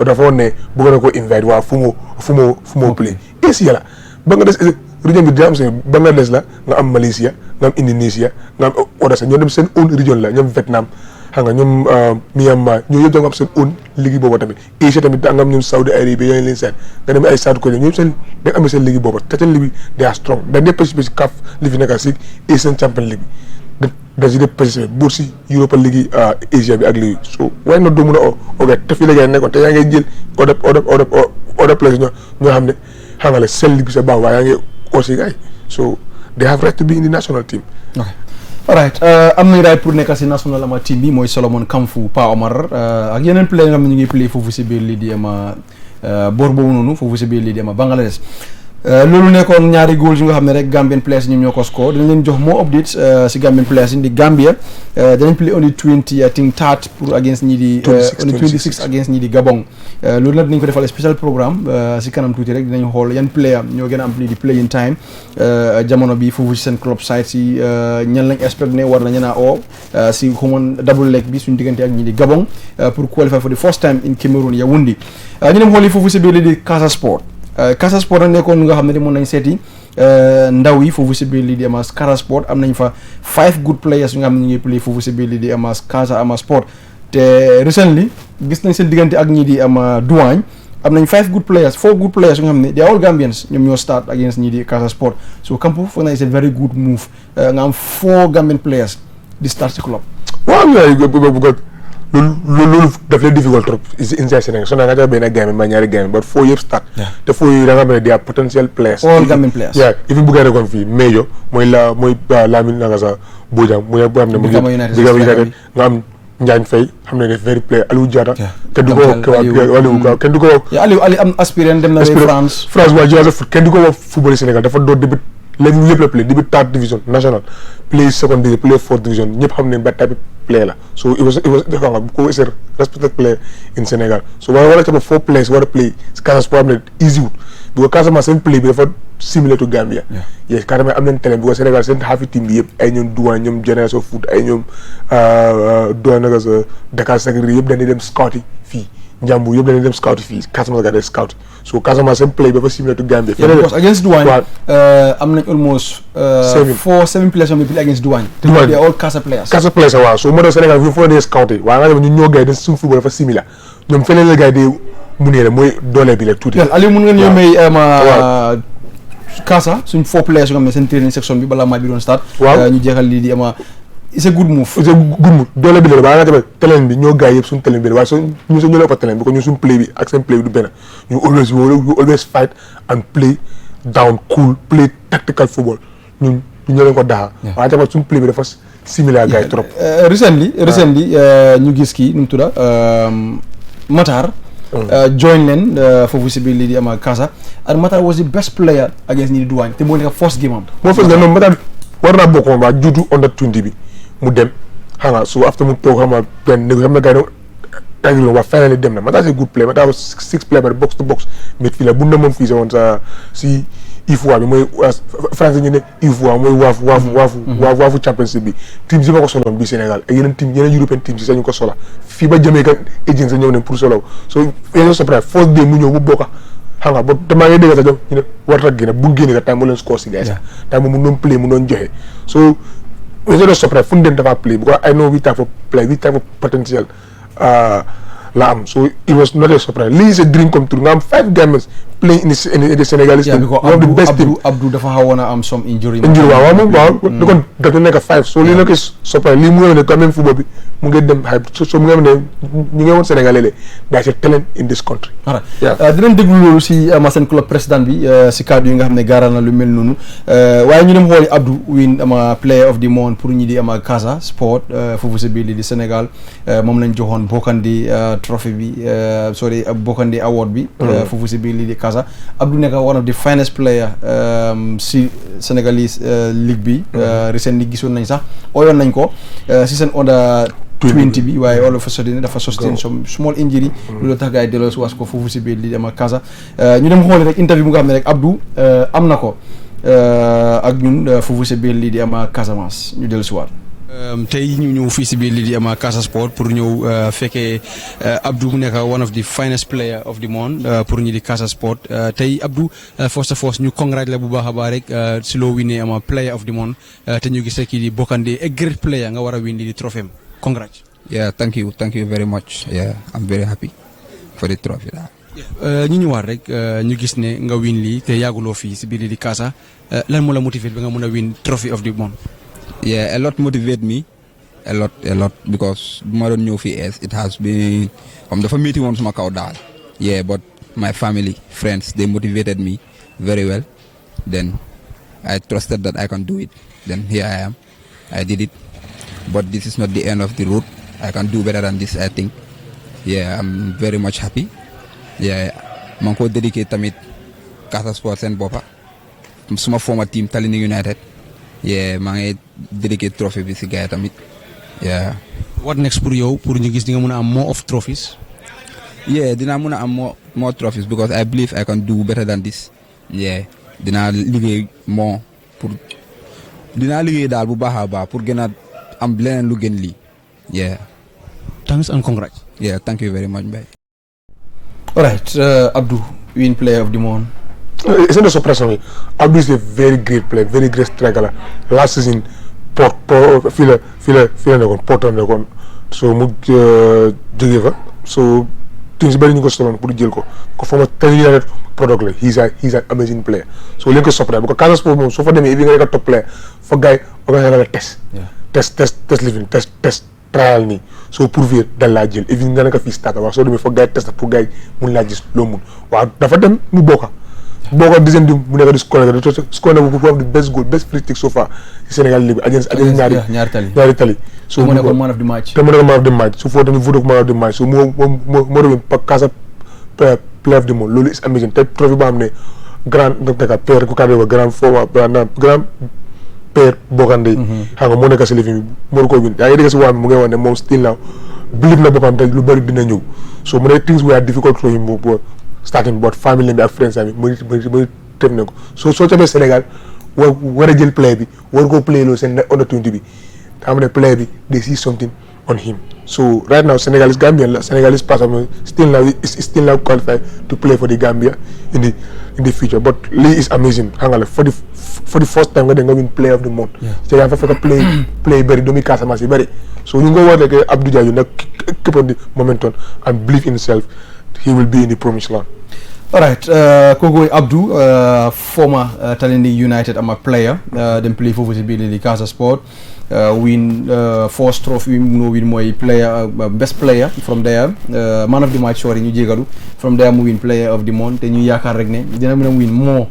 dafa woon ne bëgg na ko invite waa fu mu play Asia la Bangladesh région bi dina am seen Bangladesh la nga am Malaysia nga am Indonesia nga am Odessa ñoo dem seen own région la ñoom Vietnam xam nga ñoom Myanmar ñoo yëpp da nga am seen own liggéey boobu tamit Asia tamit da nga am ñoom Saudi Arabia yooyu leen seen nga dem ay South Korea ñoom seen da nga amee seen liggéey boobu te seen liggéey they are strong dañ dee participer si CAF li fi nekk si Asian Champions League da si dee participer buur si Europa League Asia bi ak lii so waaye nag doo mun a ok te fii la gars nekkoon te yaa ngi jël other place ñoo xam ne xam nga la seen liggéey sa baax waaye yaa ngi aussi gars so they have right to be in the national team. Okay. Alright, am nañ right pour nekk si national ama team bi mooy Solomon Kamfu Pa Omar ak yeneen play nga xam ne ñu ngi play foofu si biir lii di ama boor boobu noonu foofu si biir lii di ama Bangladesh loolu nekkoon ñaari goals yu nga xam ne rek Gambian players ñoom ñoo ko score dinañ leen jox more updates si Gambian players yi di Gambia danañ play only 20 I think 30 pour against ñi di only 26 against ñi di Gabon loolu nag dinañ ko defal special programme si kanam tuuti rek dinañ xool yan player ñoo gën a am di play in time jamono bi foofu si seen club side si ñan lañ expect ne war na ñenaa oo si xumoon double leg bi suñu diggante ak ñi di Gabon pour qualify for the first time in Cameroon Yaoundé ñu dem xool yi foofu si biir li di Casa Sport Casa Sport nag nekkoon nga xam ne mën nañ seeti ndaw yi foofu si biir lii di ama Casa Sport am nañ fa 5 good players yu nga xam ne ñu ngi play foofu si biir lii di ama Casa ama Sport te recently gis nañ seen diggante ak ñii di ama Douane am nañ 4 good players yu nga xam ne they are all Gambians ñoom ñoo start against ñii di Casa Sport so Kampu foog naa it's a very good move nga am 4 Gambian players di start si club. waaw loolu daf lay difficult trop inside Sénégal so nga benn Gambie ma ñaari Gambie but 4 yëpp start te 4 yi da nga xam ne they are potential players all Gambian players if you bëgg a rekon fii Mejo mooy Lamine Nagasa Bojang mu xam ne mu ngi United nga am Njaañ Faye xam ne def very player Aliou Diatta kenn du ko Aliou am aspirant dem na France waa jiasa foot kenn du ko wax football Sénégal dafa door début léegi lépp la play début 3rd division national play 2nd division play 4th division ñëpp xam ne ba type player la so it was ko is a respected player in Sénégal so war a taba 4 players war a play Casa Sport am ne easy wut because Casamance seen play bi dafa similar to Gambia yes carrément am nañ talent because Sénégal seen hafi team bi yëpp ay ñoom Douane ñoom Génération Foot ay ñoom Douane naka sa Dakar Sacré yëpp dañuy dem scout yi fii Njambur yëpp dañuy dem scout fii Casamance ga day scout so Casamance seen play bi dafa similar to Gambia because against Douane am nañ almost 7 players yoo play against Douane they are all Casa players waaw so moo tax Sénégal fi foo dee scout yi waaye nga xam ne ñun ñoo gars yi dañ suñu football dafa similar ñoom feneen la gars yi dee mu nee la mooy doole bi la tuuti Aliou mun ngeen ñoo may Casa suñ 4 players yoo xam ne seen training section bi balaa match bi doon start ñu jeexal lii di ama it's a good move doole bi la waaye nga tamit talent bi ñoo gars yi yëpp suñu talent bi la waaye ñu ñoo la ëpp talent bi ko ñu suñu play bi ak seen play bi du benn ñu always fight and play down cool play tactical football ñun ñoo leen ko daxa waaye tamit suñu play bi dafa similar gars yi trop recently ñu gis kii nu mu tudda Matar join leen foofu si biir lii di ama Casa and Matar was the best player against ñi di Douane te moo nekk first game am Matar war naa bokk moom waa juutu under 20 bi mu dem xam nga so after mu toog xam nga benn négo xam na gars yi waa finally dem na Matar c'est good play Matar was 6 player ba box to box midfielder bu na moom fii sa woon sa si IFOA bi mooy français ñu ne IFOA mooy waafu championship bi team si ma ko soloon bi Sénégal ak yeneen European team si sax ñu ko sola fii ba Jamaica agent sa ñëw ne pour solo so yeneen surprise first day mu ñëw bu bokka xam nga ba te maa ngi dégg sax ñu ne war a génne bu génne ka time mu leen score si gars sax time mu doon play mu doon joxe so yeneen surprise fu ñu dem dafa play because I know we type of play we type of potential la am so it was not a surprise lii is a dream come true nga am 5 Gambians playing in the Senegalese team one of the best team Abdou dafa xawoon a am some injury waaw moom waaw da kon daf nekk 5 so lii nag is surprise lii mu ngi ne quand même football bi mu ngi dem hype so mu ngi ne ñu ngi woon Sénégalais le there's a talent in this country dinañ déglu loolu si seen club président bi si cadre yi nga xam ne gaaral na lu mel noonu waaye ñu dem xooli Abdou win ama player of the month pour ñi di ama Casa Sport foofu si biir lii di Sénégal moom lañ joxoon Bokandi trophée bi Bokandi award bi foofu si biir lii di Casa Abdou nekk one of the finest player si Senegalese league bi recently gisoon nañ sax oyoon nañ ko si seen under 20 bi waaye all of a sudden dafa sustain some small injury loolu tax gars yi delloo si waas ko foofu si biir li dem ak Casa ñu dem xooli rek interview bu nga xam ne rek Abdou am na ko ak ñun foofu si biir lii di am Casamance ñu dellu si waat tey ñu ñëw fii si biir lii di ama Casa Sport pour ñëw fekkee Abdou mu nekk one of the finest player of the month pour ñi di Casa Sport tey Abdou first of all ñu congratulate bu baax a baax rek si loo winee ama player of the month te ñu gis kii di Bokande a great player nga war a win di trophy congrats. Yeah, thank you very much. Yeah, I'm very happy for the trophy. ñu ñëwaat rek ñu gis ne nga win lii te yàgguloo fii si biir lii di Casa lan moo la motivé ba nga mën a win trophy of the month. Yeah, a lot motivate me. A lot because I don't know if it has been the meeting once my cow dad. Yeah, but my family, friends, they motivated me very well. Then I trusted that I can do it. Then here I am. I did it. But this is not the end of the road. I can do better than this, I think. Yeah, I'm very much happy. Yeah, man ko dedicate tamit Casa Sports and Bopa. Suma former team Talinding United. Yeah, maa ngi dedicate trophy bi si gars yi tamit. Yeah. What next pour yow pour ñu gis di nga mën a am more of trophies? Yeah, dinaa mën a am more trophies because I believe I can do better than this. Yeah, dinaa liggéey more dinaa liggéey daal bu baax a baax pour gën a am leneen lu gën lii. Yeah. Thanks and congrats. Yeah, thank you very much, Mbaye. All right, Abdou, win player of the month. Isn't a surprise for me? Abdou is a very great player, very great striker. Last season, Portland, so mu jógee fa so teams bari ñu ko soloon pour jël ko former United product la he's an amazing player so leen ko surprise bu ko Casa Sport moom soo fa demee nga nekk top player fa gars yi organiser la test living test trial nii soo prouver dal laa jël even nga nekk fii starter waaw soo demee fa gars yi test pour gars yi mun laa gis loo mun waaw dafa dem mu bokka deuxième di mu nekk di score na bu the best goal best free kick so far Sénégal Ligue against ñaari tali so mu nekkoon man of the match so foo tamit vote man of the match so moo doon Casa player of the month loolu is amazing te trophy boo xam ne grand père ku kaddu grand père Bokande xam nga moo nekk si lifin bi moo ko win yaa ngi dégg si waa mu ngay wax ne moom still now believe na boppam te lu bëri dina ñëw so mu ne things were difficult for him starting but family bi ak friends bi mu def ne ko soo cabee Sénégal war a jël play bi war koo play loo seen under 20 bi xam ne play bi they see something on him so right now Senegal is Gambian la Senegal is part of still now qualified to play for the Gambia in the future but Lee is amazing xam nga la for the first time nga dem nga win player of the month te yaa fa fekk play bëri doomi Casamance yi bëri so ñu nga war rek Abdou Diaye nag keep on the momentum and believe in himself he will be in the promised land. All right, kooku Abdou former Talinding United ama player dem play foofu si biir di Casa Sport win first trophy mu win mooy player best player from there man of the match sorry ñu jégalu from there mu win player of the month te ñu yaakaar rek ne dina mën a win more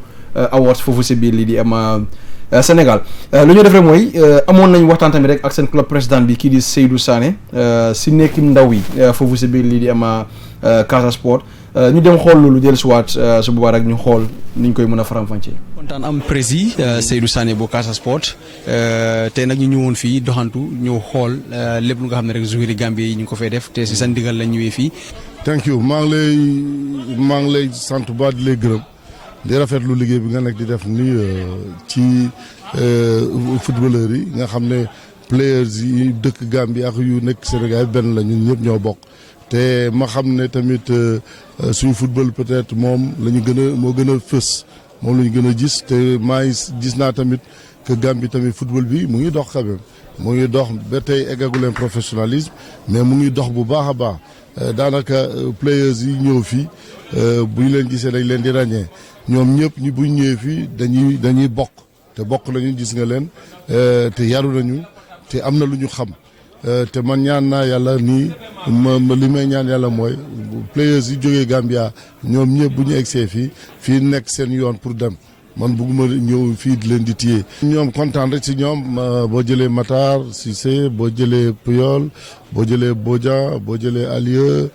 awards foofu si biir li di ama Sénégal lu ñu def rek mooy amoon nañ waxtaan tamit rek ak seen club président bi kii di Seydou Sané si nekkim ndaw yi foofu si biir li di ama Casa Sport ñu dem xool loolu jël suwaat su boobaa rek ñu xool niñ koy mën a faram-fàccee. kontaan am prési Seydou Sané bu Casa Sport tey nag ñu ñëwoon fii doxantu ñëw xool lépp lu nga xam ne rek joueurs Gambie yi ñu ngi ko fay def te si sa ndigal la ñëwee fii. thank you maa ngi lay sant ba di lay gërëm di rafetlu liggéey bi nga nekk di def nii ci footballeurs yi nga xam ne players yi dëkk Gambie ak yu nekk Sénégal benn la ñun ñëpp ñoo bokk. te ma xam ne tamit suñu football peut-être moom la ñu moo gën a fës moom la ñu gën a gis te maa ngi gis naa tamit que Gambie tamit football bi mu ngi dox quand même mu ngi dox ba tey eggaguleen professionnalisme mais mu ngi dox bu baax a baax daanaka players yi ñëw fii bu ñu leen gisee dañ leen di ràññee ñoom ñëpp bu ñu ñëwee fii dañuy bokk te bokk nañu gis nga leen te yaru nañu te am na lu ñu xam. te man ñaan naa yàlla nii li may ñaan yàlla mooy players yi jógee Gambia ñoom ñëpp bu ñu egsee fii nekk seen yoon pour dem man bëgguma ñëw fii di leen di téye. ñoom kontaan rek si ñoom boo jëlee Matar Cissé boo jëlee Puyol boo jëlee Bodian boo jëlee Alieu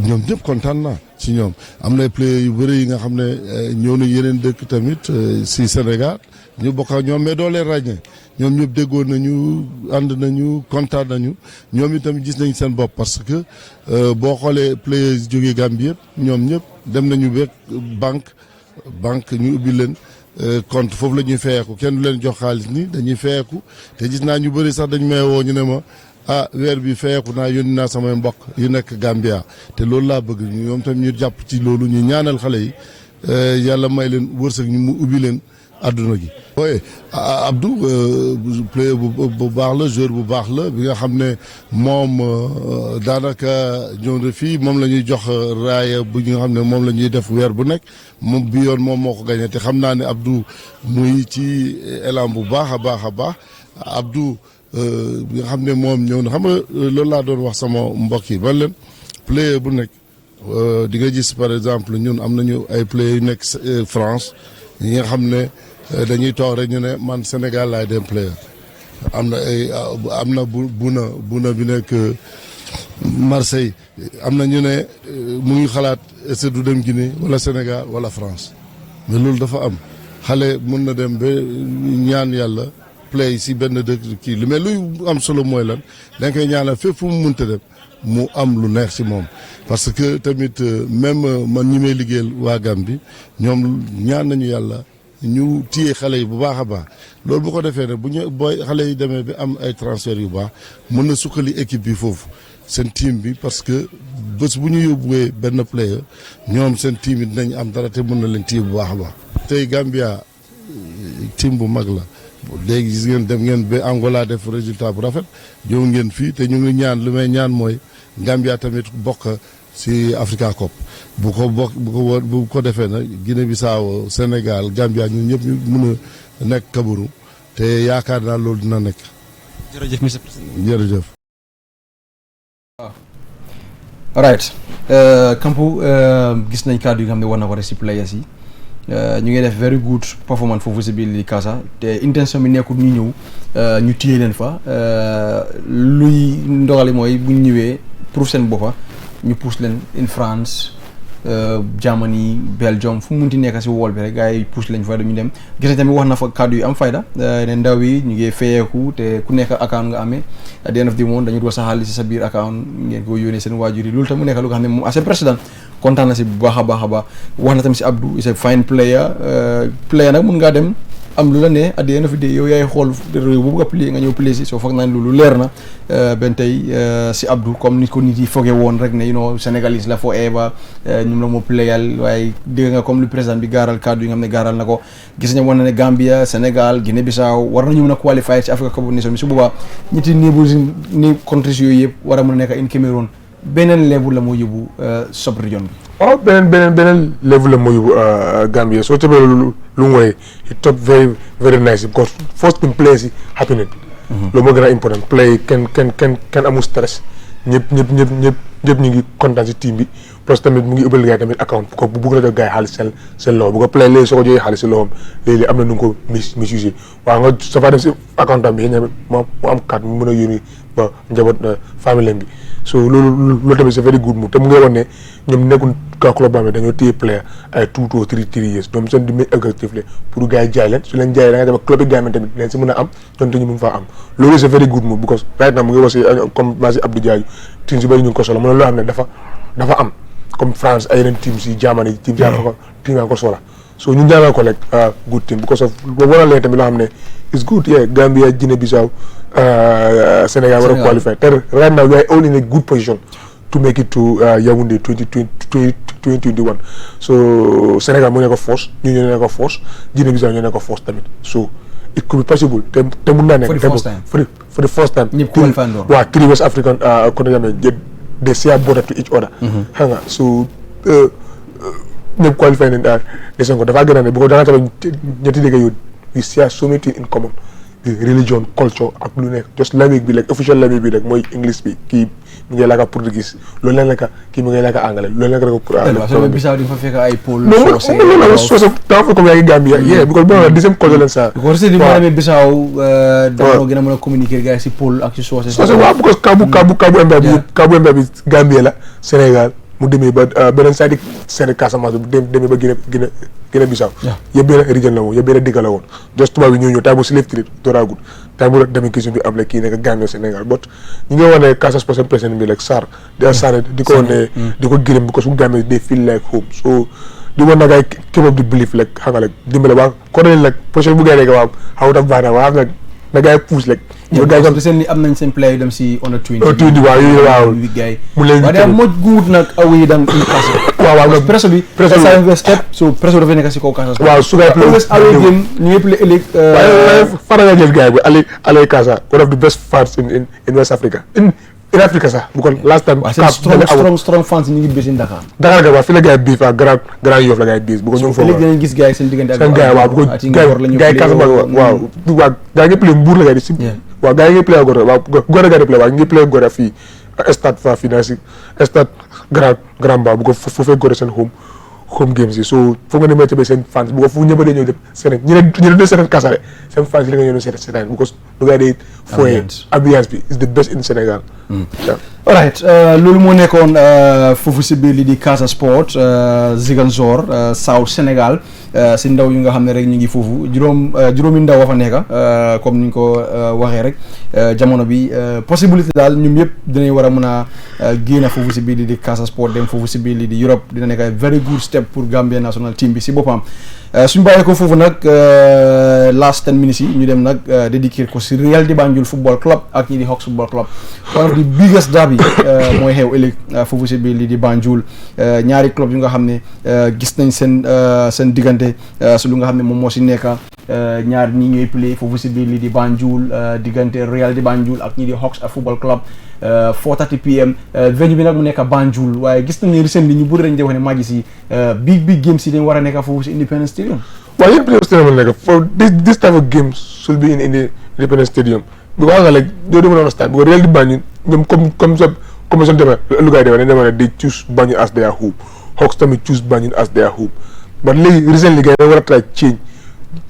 ñoom ñëpp kontaan naa si ñoom. am na play yu bëri yi nga xam ne ñëw na yeneen dëkk tamit si Sénégal ñu bokk ak ñoom mais doo leen ràññee ñoom ñëpp déggoon nañu ànd nañu kontaan nañu ñoom itam gis nañ seen bopp parce que boo xoolee players jógee Gambie yëpp ñoom ñëpp dem nañu ba banque ñu ubbi leen compte foofu la ñuy feyeeku kenn du leen jox xaalis ni dañuy feyeeku te gis naa ñu bëri sax dañ may woo ñu ne ma weer bi feyeeku naa yónni naa samay mbokk yu nekk Gambia te loolu laa bëgg ñoom tam ñu jàpp ci loolu ñu ñaanal xale yi yàlla may leen wërsëg ñu mu ubbi leen àdduna gi. oui Abdou player bu baax la joueur bu baax la bi nga xam ne moom daanaka ñëw na fii moom la ñuy jox raaya bu nga xam ne moom la ñuy def weer bu nekk moom bi yoon moom moo ko gagné te xam naa ne Abdou muy ci élan bu baax a baax a baax Abdou bi nga xam ne moom ñëw na xam nga loolu laa doon wax sama mbokk yi ban leen player bu nekk di nga gis par exemple ñun am nañu ay player yu nekk France yi nga xam ne dañuy toog rek ñu ne man Sénégal laay dem player am na buna bi nekk Marseille am na ñu ne mu ngi xalaat est-ce que du dem Guinée wala Sénégal wala France mais loolu dafa am xale mun na dem ba ñaan yàlla play si benn dëkk kii li mais luy am solo mooy lan da nga koy ñaanal fépp fu mu mënta dem mu am lu neex si moom parce que tamit même man ñi may liggéeyal waa Gambie ñoom ñaan nañu yàlla ñu téye xale yi bu baax a baax loolu bu ko defee ne bu ñu booy xale yi demee bi am ay transfert yu baax mën na sukkali équipe bi foofu seen team bi parce que bés bu ñu yóbbuwee benn player ñoom seen team yi dinañ am dara te mën na leen téye bu baax a baax. tey Gambia team bu mag la léegi gis ngeen dem ngeen ba Angola def résultat bu rafet ñëw ngeen fii te ñu ngi ñaan lu may ñaan mooy Gambia tamit bokk si Africa Cup bu ko defee nag Guinée Bissau Sénégal Gambia ñun ñëpp ñu mën a nekk Cameroun te yaakaar naa loolu dina nekk. jërëjëf monsieur le président. jërëjëf. all right Kampu gis nañ kàddu yi nga xam ne war na ko si players yi ñu ngi def very good performance foofu si biir Casa te intention bi nekkul ñu ñëw ñu téye leen fa luy ndogali mooy bu ñu ñëwee pour seen boppa ñu pousse leen in France Germany Belgium fu mu munti nekk si wol bi rek gars yi pousse lañ fa dañu dem gis nañ tamit wax na fa kàddu yu am fayda ne ndaw yi ñu ngi fayeeku te ku nekk account nga amee at the end of the month dañu dugal sa xaalis si sa biir account ngeen ko yónnee seen waajur yi loolu tam mu nekk lu nga xam ne moom as a président kontaan na si bu baax a baax a baax wax na tamit si Abdou is a fine player nag mun ngaa dem am lu la ne at the end of the day yow yaay xool réew boobu nga play nga ñëw play si soo foog naa ne loolu leer na benn tey si Abdou comme ni ko nit yi foogee woon rek ne Sénégalais la forever ñoom la moo playal waaye dégg nga comme lu président bi gaaral kàddu yi nga xam ne gaaral na ko gis nañ war na ne Gambia Sénégal Guinée Bissau war nañu mën a qualifier ci Africa Cup of Nations bi su boobaa ñetti ni countries yooyu yëpp war a mën a nekk in Cameroun beneen level la moo yóbbu sub region bi. waaw beneen level la moo yóbbu Gambia soo tëbee lu mooy top very very nice because first thing play si happening. loolu moo gën a important play kenn amul stress ñëpp ñu ngi kontaan si team bi parce que tamit mu ngi ëppal gars tamit account bu bëgg la jox gars yi xaalis seen loxo bu ko play léegi soo ko joxee xaalis si loxoom léegi am na nu nga ko misusé waaw nga sa fa dem si account am bi xëy na mu am carte mu mën a yónni ba njaboot famille bi so loolu tamit c'est very good move te mu ngi woon ne ñoom nekkul club boo xam ne dañoo téye player ay 2 to 3 years ñoom seen di may objectif la pour gars yi jaay leen su leen jaayee da nga dem club yi gars yi tamit leen si mën a am ñoom te ñu mun faa am loolu c'est very good move because right now mu ngi wax si comme maa si Abdou Diaye team si bëri ñu ngi ko solo mu ne loo xam ne dafa am comme France ay yeneen team si Germany team yaa ko soxla so ñu jàngal ko rek good team because of boo waral leen tamit loo xam ne it's good yeah Gambia Guinée Bissau Sénégal war a qualify te right now we are all in a good position to make it to Yaoundé 2021 so Sénégal moo nekk force ñu ñoo nekk force Guinée Bissau ñoo nekk force tamit so it could be possible te mun naa nekk for the first time waaw 3 West African continent they share border to each other xam nga so ñëpp qualifié nañ daal desen ko dafaa gën a ne bu ko danga tamit ñetti dëkk yooyu we share so many things in common religion culture ak lu nekk just language bi like official language bi rek mooy English bi kii mi ngi laka portugais loolu leen laka kii mi ngi laka anglais loolu leen laka so Bissau di fa fekk ay pôle soose taw fa comme yaa ngi Gambia because boo the same culture leen sa because di ma demee Bissau dañoo gën a mën a communiquer gars yi si pôle ak si soose waaw because kabu emba bi Gambia la Sénégal mu demee ba beneen side Sénégal Casamance bi demee ba Guinée Bissau yëpp benn région la woon yëpp benn dëkk la woon just tubaab bi ñëw tay bu slave trade dooraagul tay bu demee question bi am la kii nekk Gambia Sénégal but ñu ngi wane Casa Sport seen président bi like Sarr di ko wane di ko gërëm because bu Gambia they feel like home so di wan na gars keep up the belief like xam nga like dimbale waa ko ne like projet bu gars yi waa xaw ta baax na waa xam na gars yi pousse like gars yi seen ni am nañ seen play dem si on a 20 waaw yooyu waaw gars yi mu leen waaye moj guut nag away dan in Casa waaw presse bi step so presse dafay nekk si kaw Casa waaw su gars always away game ñu ngi play ëllëg waaye fara nga jël gars yi ale Casa one of the best fans in West Africa in Africa sax bu kon last time strong fans ñu ngi bés in Dakar ga waaw fi la gars yi biif ak Grand Yoff la gars yi biis bu ko ñoom foofu léegi dinañ gis gars yi seen diggante ak seen gars yi waaw bu ko gars yi Casamance waaw gars yi ngi play Mbour la gars yi si waaw gars yi ngi play Gorée waaw Gorée gars yi play waaw ñu ngi play Gorée fii stade fa fii naa si stade Grand Ba bu ko foofee Gorée seen home games yi so foog nga demee tamit seen fans bu ko fu ñëpp dañoo def seen ñu ne seen Casa seen fans yi la nga ñëw seetaan bu ko lu gars yi foye ambiance bi is the best in Sénégal alright loolu moo nekkoon foofu si biir li di Casa Sport Ziguinchor South Sénégal si ndaw yu nga xam ne rek ñu ngi foofu juróomi ndaw wa fa nekk comme ni ñu ko waxee rek jamono bi possibilité daal ñoom yëpp dinañ war a mën a génn foofu si biir li di Casa Sport dem foofu si biir li di Europe dina nekk very good step pour Gambia national team bi si boppam suñu bàyyee ko foofu nag last 10 minutes yi ñu dem nag dédicacer ko si Real di Banjul football club ak ñi di Hawks football club one of the biggest derby mooy xew ëllëg foofu si biir li di Banjul ñaari club yu nga xam ne gis nañ seen diggante su lu nga xam ne moom moo si nekk ñaar ñi ñooy play foofu si biir li di Banjul diggante Real di Banjul ak ñi di Hawks football club 4:30 PM venue bi nag mu nekk Banjul waaye gis nañ ne recent bi ñu bëri dañ di wax ne match yi big games yi dañ war a nekk foofu si Independence Stadium waaw Independence Stadium la nekk for this type of games should be in Independence Stadium because nga like doo mën a understand because Real di Banjul ñoom comme seen demee lu gars yi demee dañ demee ne they choose Banjul as their home Hawks tamit choose Banjul as their home but léegi recently gars yi dañ war a try change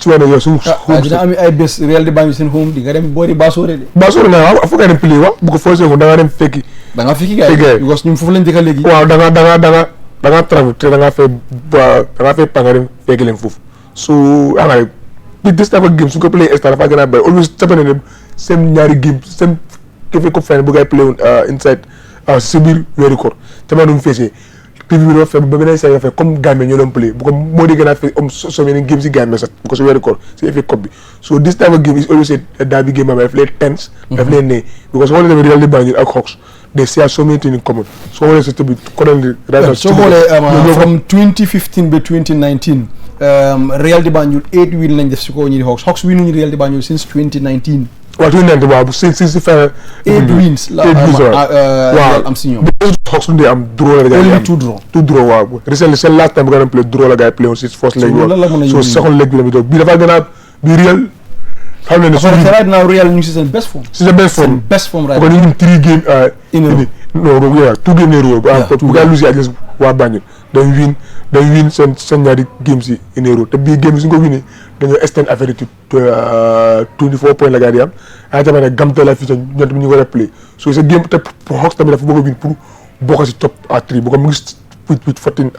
ci wàllu yow suñu dina am ay bés Real di Banjul seen home di nga dem boori Basore de Basore nga waaw foog nga dem play waaw bu ko forcé ko da nga dem fekki da nga fekki gars yi because ñun foofu lañ dëkk léegi waaw da nga travel te da nga fay pa nga dem fekki leen foofu so nga bi this type of game su ko play extra dafa gën a bëri always sapane ne seen ñaari game seen kefe ko fane bu ngay play inside si biir weeru koor te ma doon feesee TV bi doon fekk ba beneen saa yoo fekk comme Gambie ñoo doon play bu ko moo di gën a fekk so many game si Gambie sax bu ko si weeru koor si effet cop bi so this type of game is always a derby game am daf lay tense daf lay ne because soo demee Real di Banjul ak Hawks they share so many things in common soo xoolee sa tëbi currently soo xoolee from 2015 ba 2019 Real di Banjul 8 win lañ def si kaw ñi di Hawks winuñu Real di Banjul since 2019 waaw 2019 waaw si fin 8 wins la waaw am si ñoom Hawks lu am draw la gars yi two draw waaw recently seen last time bu nga dem play draw la gars yi play woon si first leg so second leg bi la mi doon bii dafa gën a bi Real xam ne ne right now Real ñu ngi si seen best form right now ñu ngi 3 game non yeah 2 game in a row bu gaa lose against waa Banjul dañ win seen ñaari games yi in a row te bii game yi su ñu ko winee dañoo extend affaire yi 24 points la gars yi am ay tamit nag Gamtel la fii sax ñoom tamit ñu war a play so sa game te Hawks tamit dafa bëgg a win pour bokk si top 3 bu ko mu ngi with 14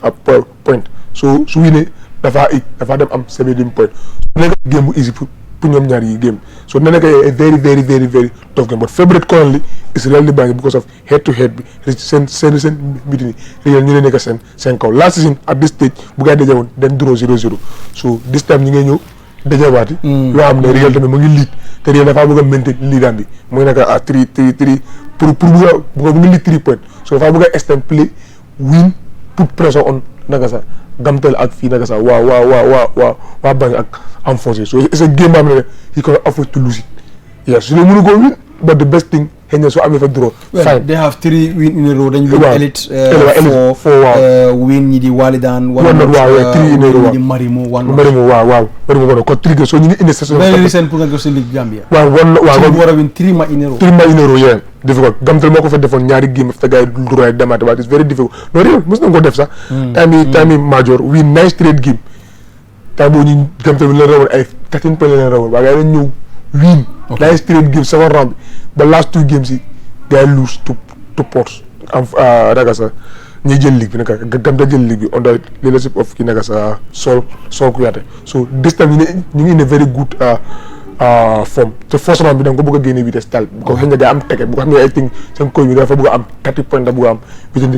point so su winee dafa dem am 17 point su nekk game bu easy pour ñoom ñaar yi game so dina nekk a very very very very tough game but favorite currently is Real di Banjul because of head to head bi seen meeting yi Real ñu ne nekk seen kaw last season at this stage bu gaa yi dajewoon den draw 0-0 so this time ñi ngay ñëw dajawaati yoo xam ne Real tamit mu ngi lead te Real dafa bëgg a maintain leadam bi mu ngi nekk à 3 pour mu ngi lead 3 points so dafa bëgg a extend play win put pressure on naka sax Gamtel ak fii naka sax waa Banjul ak am forcé so it's a game boo xam ne he can afford to lose it yes su dee mënu ko win but the best thing xëy na soo amee fa draw well they have 3 win in a row dañ win elite win ñi di Walidan three in a row ñi di Marimo waaw kon 3 games so ñu ngi indi saison very recent pour nga go si Ligue Gambia waaw war a win 3 match in a row yeah difficult Gamtel moo ko fa defoon ñaari game after gars yi droit demaate waaye it's very difficult non réew mos na ko def sax time yi major win 9 straight game temps boobu ñu Gamtel bi leen rawoon ay 13 points leen rawoon waaye gars yi dañ ñëw win 9 straight game second round bi ba last 2 games yi gars yi lose to Port am naka sax ñuy jël ligue bi naka Gamtel jël ligue bi under leadership of ki naka sax Sol Kouyaté so this time ñu ngi in a very good form te first round bi da nga ko bëgg a génne vitesse tal bu ko xëy na day am teke bu ko xam ne I think seen coach bi dafa bëgg a am 30 points da bëgg a am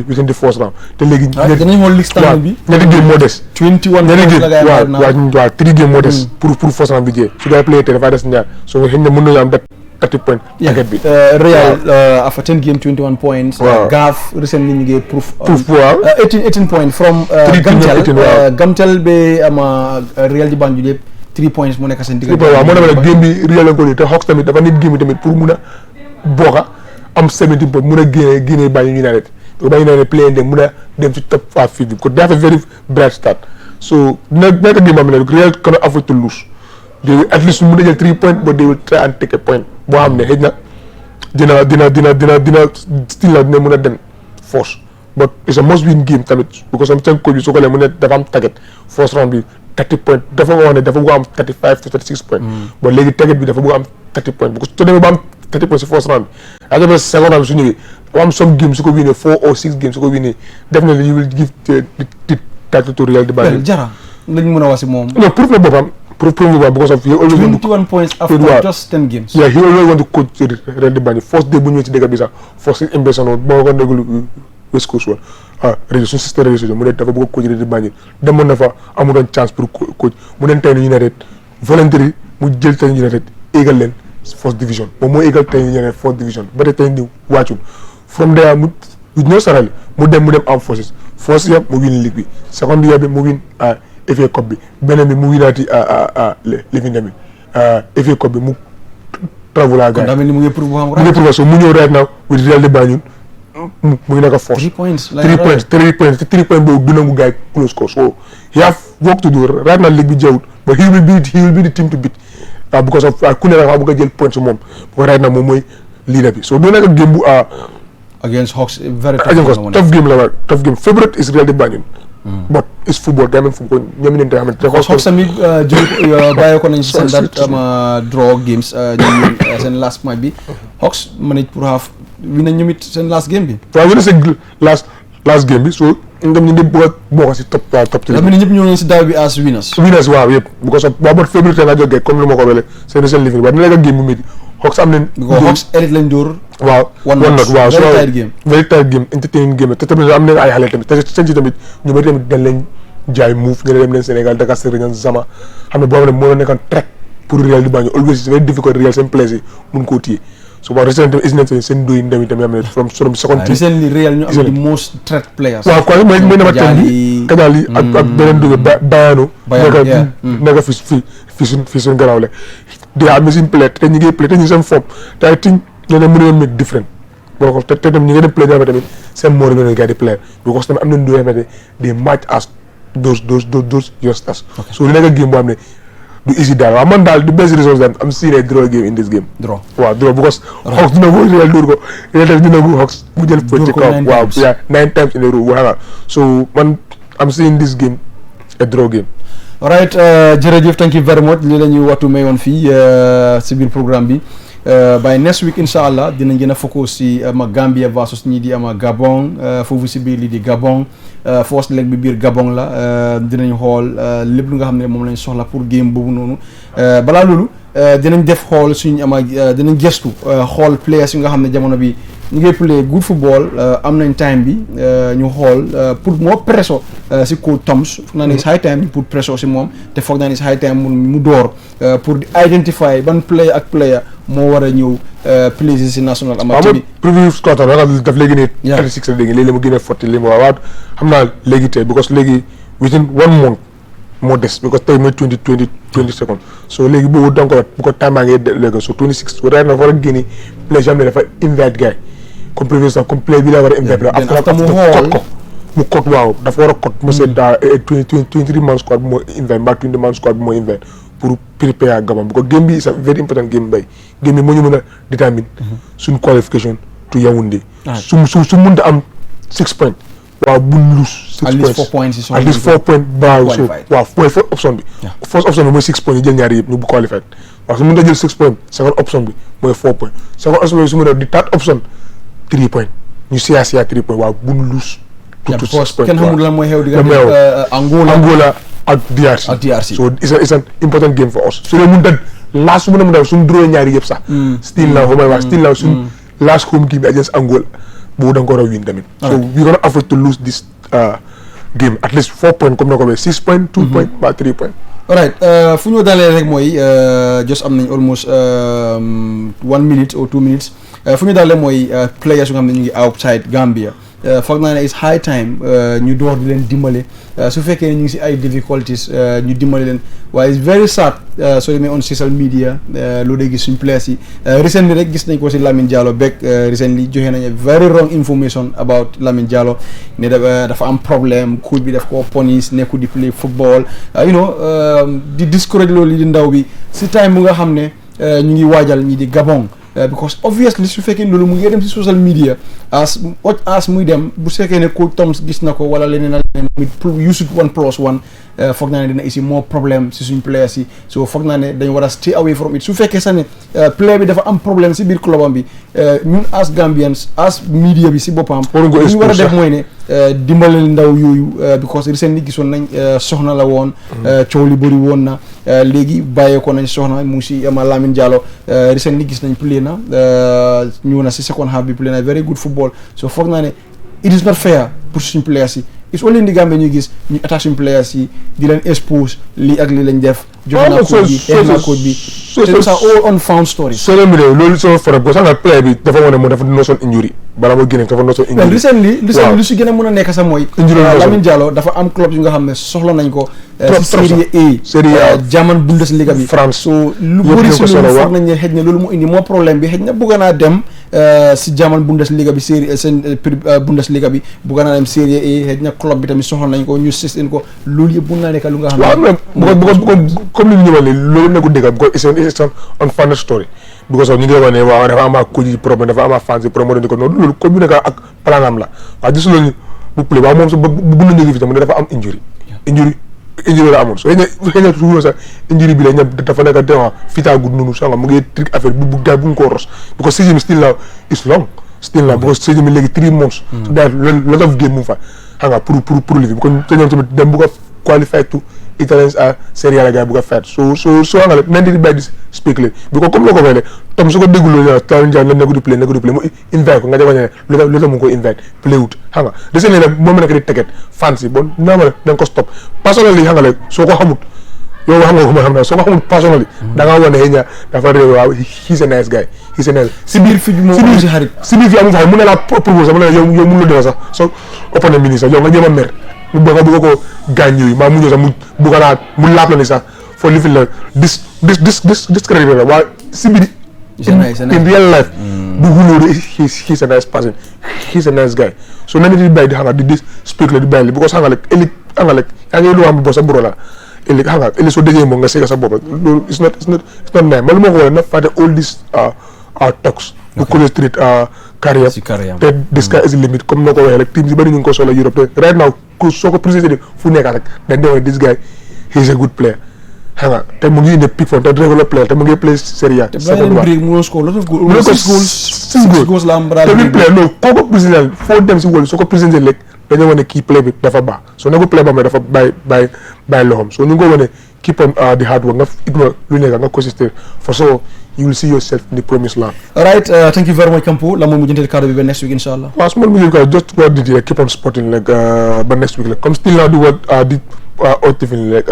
within the first round te léegi danañ xool league standard bi ñetti game moo des 21 waaw 3 game moo des pour first round bi jee su dee play te dafa des ñaar so xëy na mën nañu am 30 points paquet bi Real after 10 game 21 points Gaf recently ñu ngi proof 18 points from Gamtel be ama Real di Banjul yëpp 3 points mu nekk seen diggante waaw moo demee nag game bi Real ko te Hawks tamit dafa nit game bi tamit pour mun a bokka am 17 points mun a génne Banjul United to Banjul United play dem mun a dem ci top 5 fii ko they have a very bright start so nekk game am ne Real cannot afford to lose they will at least mun a jël 3 points but they will try and take a point boo xam ne xëy na dina still la dina mun a dem force but it's a must win game tamit because am seen coach bi su ko lee mu ne dafa am target first round bi 30 points dafa wax ne dafa bëgg am 35 to 36 points but léegi target bi dafa bëgg am 30 points because soo demee ba am 30 points si first round bi ak demee second round bi su ñëwee dafa am some games su ko winee 4 or 6 games su ko winee definitely you will give the title to Real di Banjul jara lañ mën a wax si moom non proof na boppam because of he always 21 points after just 10 games yeah he always want to coach Real di Banjul first day bu ñëwee ci dëkk bi sax first impression boo ko déglu West Coast woon rajo suñu système rajo mu ne dafa bëgg a coach Real di Banjul demoon na fa amuloon chance pour coach mu ne tey United voluntary mu jël tey United égal leen first division moom moo égal tey United first division ba tey ni wàccul from there mu ñëw sarali mu dem am forces first year mu win league bi second year bi mu win FA Cup bi beneen bi mu winaati Living bi FA Cup bi mu travel a gars mu ngi pour so mu ñëw right now with Real di Banjul mu ngi nekk force 3 points 3 points boobu du nangu gars yi close ko so he have work to do right now league bi jawut but he will be the team to beat because of ku ne dafa bëgg a jël point si moom because right now moom mooy leader bi so du nekk game bu against Hawks very tough game la tough game favorite is Real di Banjul but it's football game football ñoom ñu xamante ne Hawks tamit bàyyi ko nañ seen that draw games seen last match bi Hawks manage pour have wi nañ ñoom it seen last game bi waaw wina seen last game bi so ñoom ñu di bëgg a bokk si top 3 ñëpp ñoo ngi si daaw bi as winners waaw yëpp because of waaw but favorite la jógee comme lu ma ko wele seen living waaye dina nekk game bu métti Hawks am nañ Hawks elite lañ dóor waaw one not waaw very tight game entertaining game te tamit am nañ ay xale tamit te seen ci tamit ñu bëri tamit dañ leen jaay move ñu dem leen Sénégal Dakar Sëriñ Zama xam ne boo xam ne moo nekkoon track pour Real di Banjul always it's very difficult Real seen place yi mun koo téye so waaw recently is nañ seen doy ndam yi tamit am na from second team recently Real ñu am the most threat players waaw quoi mooy nama ten bi Kajali ak beneen dugg Bayano nekk fi suñ gannaaw le they are missing play te ñu ngi play te ñu seen form te I think ñeneen mën nañoo make different boo ko te tam ñu ngi dem play tamit seen moor gën a gars di play because tamit am nañ doy xamante des match as those youngsters so li nekk game boo xam ne du easy daal waaw man daal the best results daal am seen a draw game in this game draw because Hawks dina ko Real dóor ko Real tamit dina ko Hawks mu jël point ci kaw waaw 9 times in a row waxanga so man am seeing this game a draw game. Alright, jërëjëf, thank you very much. Lii la ñuy waxtu mayoon fii si biir programme bi. By next week inshallah dinañ gën a focus si ama Gambia versus ñii di ama Gabon foofu si biir lii di Gabon first leg bi biir Gabon la dinañ xool lépp lu nga xam ne moom lañ soxla pour game boobu noonu balaa loolu dinañ def xool suñ ama dinañ gestu xool players yi nga xam ne jamono bi ñu ngi play good football am nañ time bi ñu xool pour moo presso si coach Toms foog naa ne it's high time pour presso si moom te foog naa ne it's high time mu door pour identify ban player ak player moo war a ñëw plaisir si national amateur bi preview squad daf léegi ne 36 la léegi léegi mu gën a fotti li mu waawaat xam naa léegi tey because léegi within 1 month moo des because tey mooy 20 seconds so léegi boobu donc bu ko time ngee léegi so 26 so right now war a génne play jamais dafa invite gars comme prévision comme play bi la war a invite la after mu xool ko mu code waaw dafa war a code mu seet 23 man squad bi moo invite mbaa 20 man squad bi moo invite pour prepare Gabon because game bi is a very important game bay game bi moo ñu mën a determine suñ qualification to Yaoundé su mënta am 6 points waaw buñ lose 6 points at least 4 points baaw so waaw mooy first option bi first option bi mooy 6 points ñu jël ñaari yëpp ñu bu qualified waaw su mënta jël 6 points second option bi mooy 4 points second option bi su mënta di third option 3 points ñu siya 3 points waaw buñ lose to 6 points kenn xamul lan mooy xew diggante Angola ak DRC so it's an important game for us su dee mun da last su mën a mun a suñu draw ñaari yëpp sax still now xamay wax still now suñu last home game against Angola boobu da nga ko war a win tamit so we gonna afford to lose this game at least 4 points comme na ko waxee 6 points 2 points ba 3 points alright fu ñu dalee rek mooy just am nañ almost 1 minute or 2 minutes fu ñu dalee mooy players yu nga xam ne ñu ngi outside Gambia foog naa ne it's high time ñu door di leen dimbale su fekkee ne ñu ngi si ay difficulties ñu dimbale leen waaye it's very sad soo demee on social media loolu day gis suñ players yi recently rek gis nañ ko si Lamine Diallo beeg recently joxe nañ very wrong information about Lamine Diallo ne dafa am problème coach bi daf ko punish nekku di play football you know di discourage loolu di ndaw bi si time bu nga xam ne ñu ngi waajal ñi di Gabon because obviously su fekkee ne loolu mu ngi dem si social media as muy dem bu fekkee ne coach Toms gis na ko wala leneen a leneen muy use it 1+1 foog naa ne dina isi more problème si suñ players yi so foog naa ne dañ war a stay away from it su fekkee sax ne player bi dafa am problème si biir clubam bi ñun as Gambians as media bi si boppam li ñu war a def mooy ne dimbalal ndaw yooyu because recently gisoon nañ soxna la woon coow li bëri woon na léegi bàyyeekoo nañ soxna mu si Lamine Diallo recently gis nañ play na ñëw na si second half bi play na very good football so foog naa ne it is not fair pour suñ players yi it's only in the Gambia ñuy gis ñu attaque suñ players yi di leen expose lii ak lii lañ def jox naa coach bi xeex naa coach bi te ça all unfound stories soo leen bi de loolu soo faral ko sax nga player bi dafa wane moom dafa noosoon injury bala moo génne dafa noosoon injury recently lu si gën a mën a nekk sax mooy Lamine Diallo dafa am club yu nga xam ne soxla nañ ko Serie A German Bundesliga bi France so lu bëri si loolu foog nañ ne xëj na loolu mu indi moo problème bi xëj na bëgg naa dem si German Bundesliga bi Bundesliga bi bëgg naa dem Serie A xëj na club bi tamit soxla nañ ko ñu seen ko loolu yëpp mun naa nekk lu nga xam ne bu comme li ñu ñëwal ni loolu nekkul dëgg because it's an unfounded story because ñu ngi wax ne waaw dafa am coach yi problème dafa am fans yi problème ko noonu loolu comme ñu nekk ak planam la waaw gis loolu bu play waaw moom sa bu na jóge fi tam dafa am injury la amoon so xëy na toujours sax injury bi la ñëpp dafa nekk dewa fita gud noonu sax nga mu ngi trick affaire bi bu gaay bu ko ros because season still now is long still now because season bi léegi 3 months so that lot of game mu fa xam nga pour live kon te ñoom tamit dem bu ko qualify to Italians Serie A la gars bu ko fet so nga la nañ di bàyyi di spéculer bi ko comme loo ko waxee tam su ko dégguloo ñaa Lamine Diallo nekk du play mu invite ko nga jago ne lu tax mu ko invite play wut xam nga deseen la moom nekk di teget fans yi bon naa ma ne da nga ko stop personnel yi xam nga la soo ko xamut yow xam nga ko ma xam ne soo ko xamut personnel yi da ngaa wane xëy na dafa réew waaw he's a nice guy he's a nice si biir fi amu si xarit mu ne la proposé mu ne yow mun la dema sax so opponent bi nii sax yow nga jéem a mer mu bëgg ko gaañ yi maa mu ñëw sax mu bëgg naa mu laap la ni sax foo li fi la discrédit la waaye si biir in real life du xuloo de he's a nice person he's a nice guy so na nit di bàyyi di xam nga di spéculer di bàyyi li because xam nga rek ëllëg xam nga rek yaa ngi lu xam bo sa buro la ëllëg xam nga ëllëg soo déggee moom nga seega sa bopp loolu it's not nice ma lu ma ko wala na fàtte all this talks bu college street carrière te the sky is the limit comme noo ko waxee rek team si bari ñu ngi ko soxla Europe te right now soo ko présenté fu nekk rek dañ de wax this guy he's a good player xam nga te mu ngi indi pick form te regular player te mu ngi play Serie A te bi player loolu koo ko présenté foo dem si wàllu soo ko présenté léegi dañoo wane kii play bi dafa baax soo nekkul play ba mais dafa bàyyi loxoom soo ñu ngi ko wane keep on the hard work nga ignore lu nekk nga consistent for so you will see yourself in the promised land. All right, thank you very much, Kampo. La mo mujjante card bi next week inshallah. Well, small music just what did you keep on supporting like but next week like come still now do what did TV like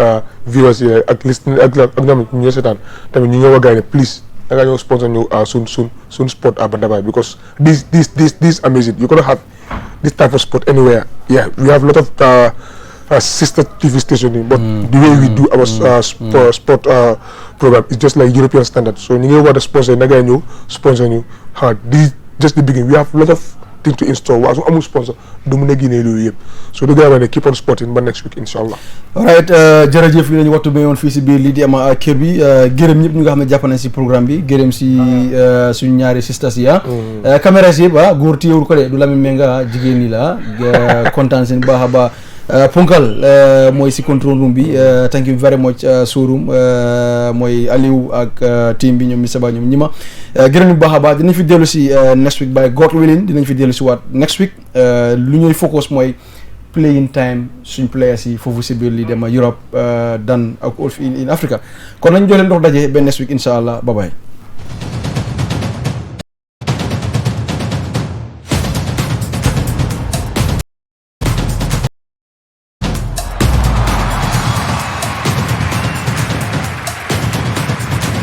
viewers at listening ak ñam ñu sétane tamit ñu ñëwa gaay please da nga ñëw sponsor ñu soon sport Bandaba because this amazing. You cannot have this type of sport anywhere. Yeah, we have a lot of sister TV station yi but the way we do our sport program is just like European standard so ñu ngi war a sponsor na ngay ñëw sponsor ñu di just the beginning we have a lot of things to install waaw su amul sponsor du mun a génnee loolu yëpp so du gars yi ne keep on sporting ba next week inshallah. alright jërëjëf li lañu waxtu ba yoon fii si biir lii di ama kër bi gërëm ñëpp ñu nga xam ne jàpp nañ si programme bi gërëm si suñu ñaari sisters yi caméra si yëpp góor téyewul ko de du Lamine Menga jigéen ñi la kontaan seen baax a baax Punkal mooy si control room bi thank you very much showroom mooy Aliou ak team bi ñoom Mr Ba ñoom ñi ma gërëm ñu baax a baax dinañ fi dellu si next week by God willing dinañ fi dellu si waat next week lu ñuy focus mooy playing time suñ players yi foofu si biir lii dem Europe dan ak in Africa kon nañ jox leen dox daje ba next week insha allah bye bye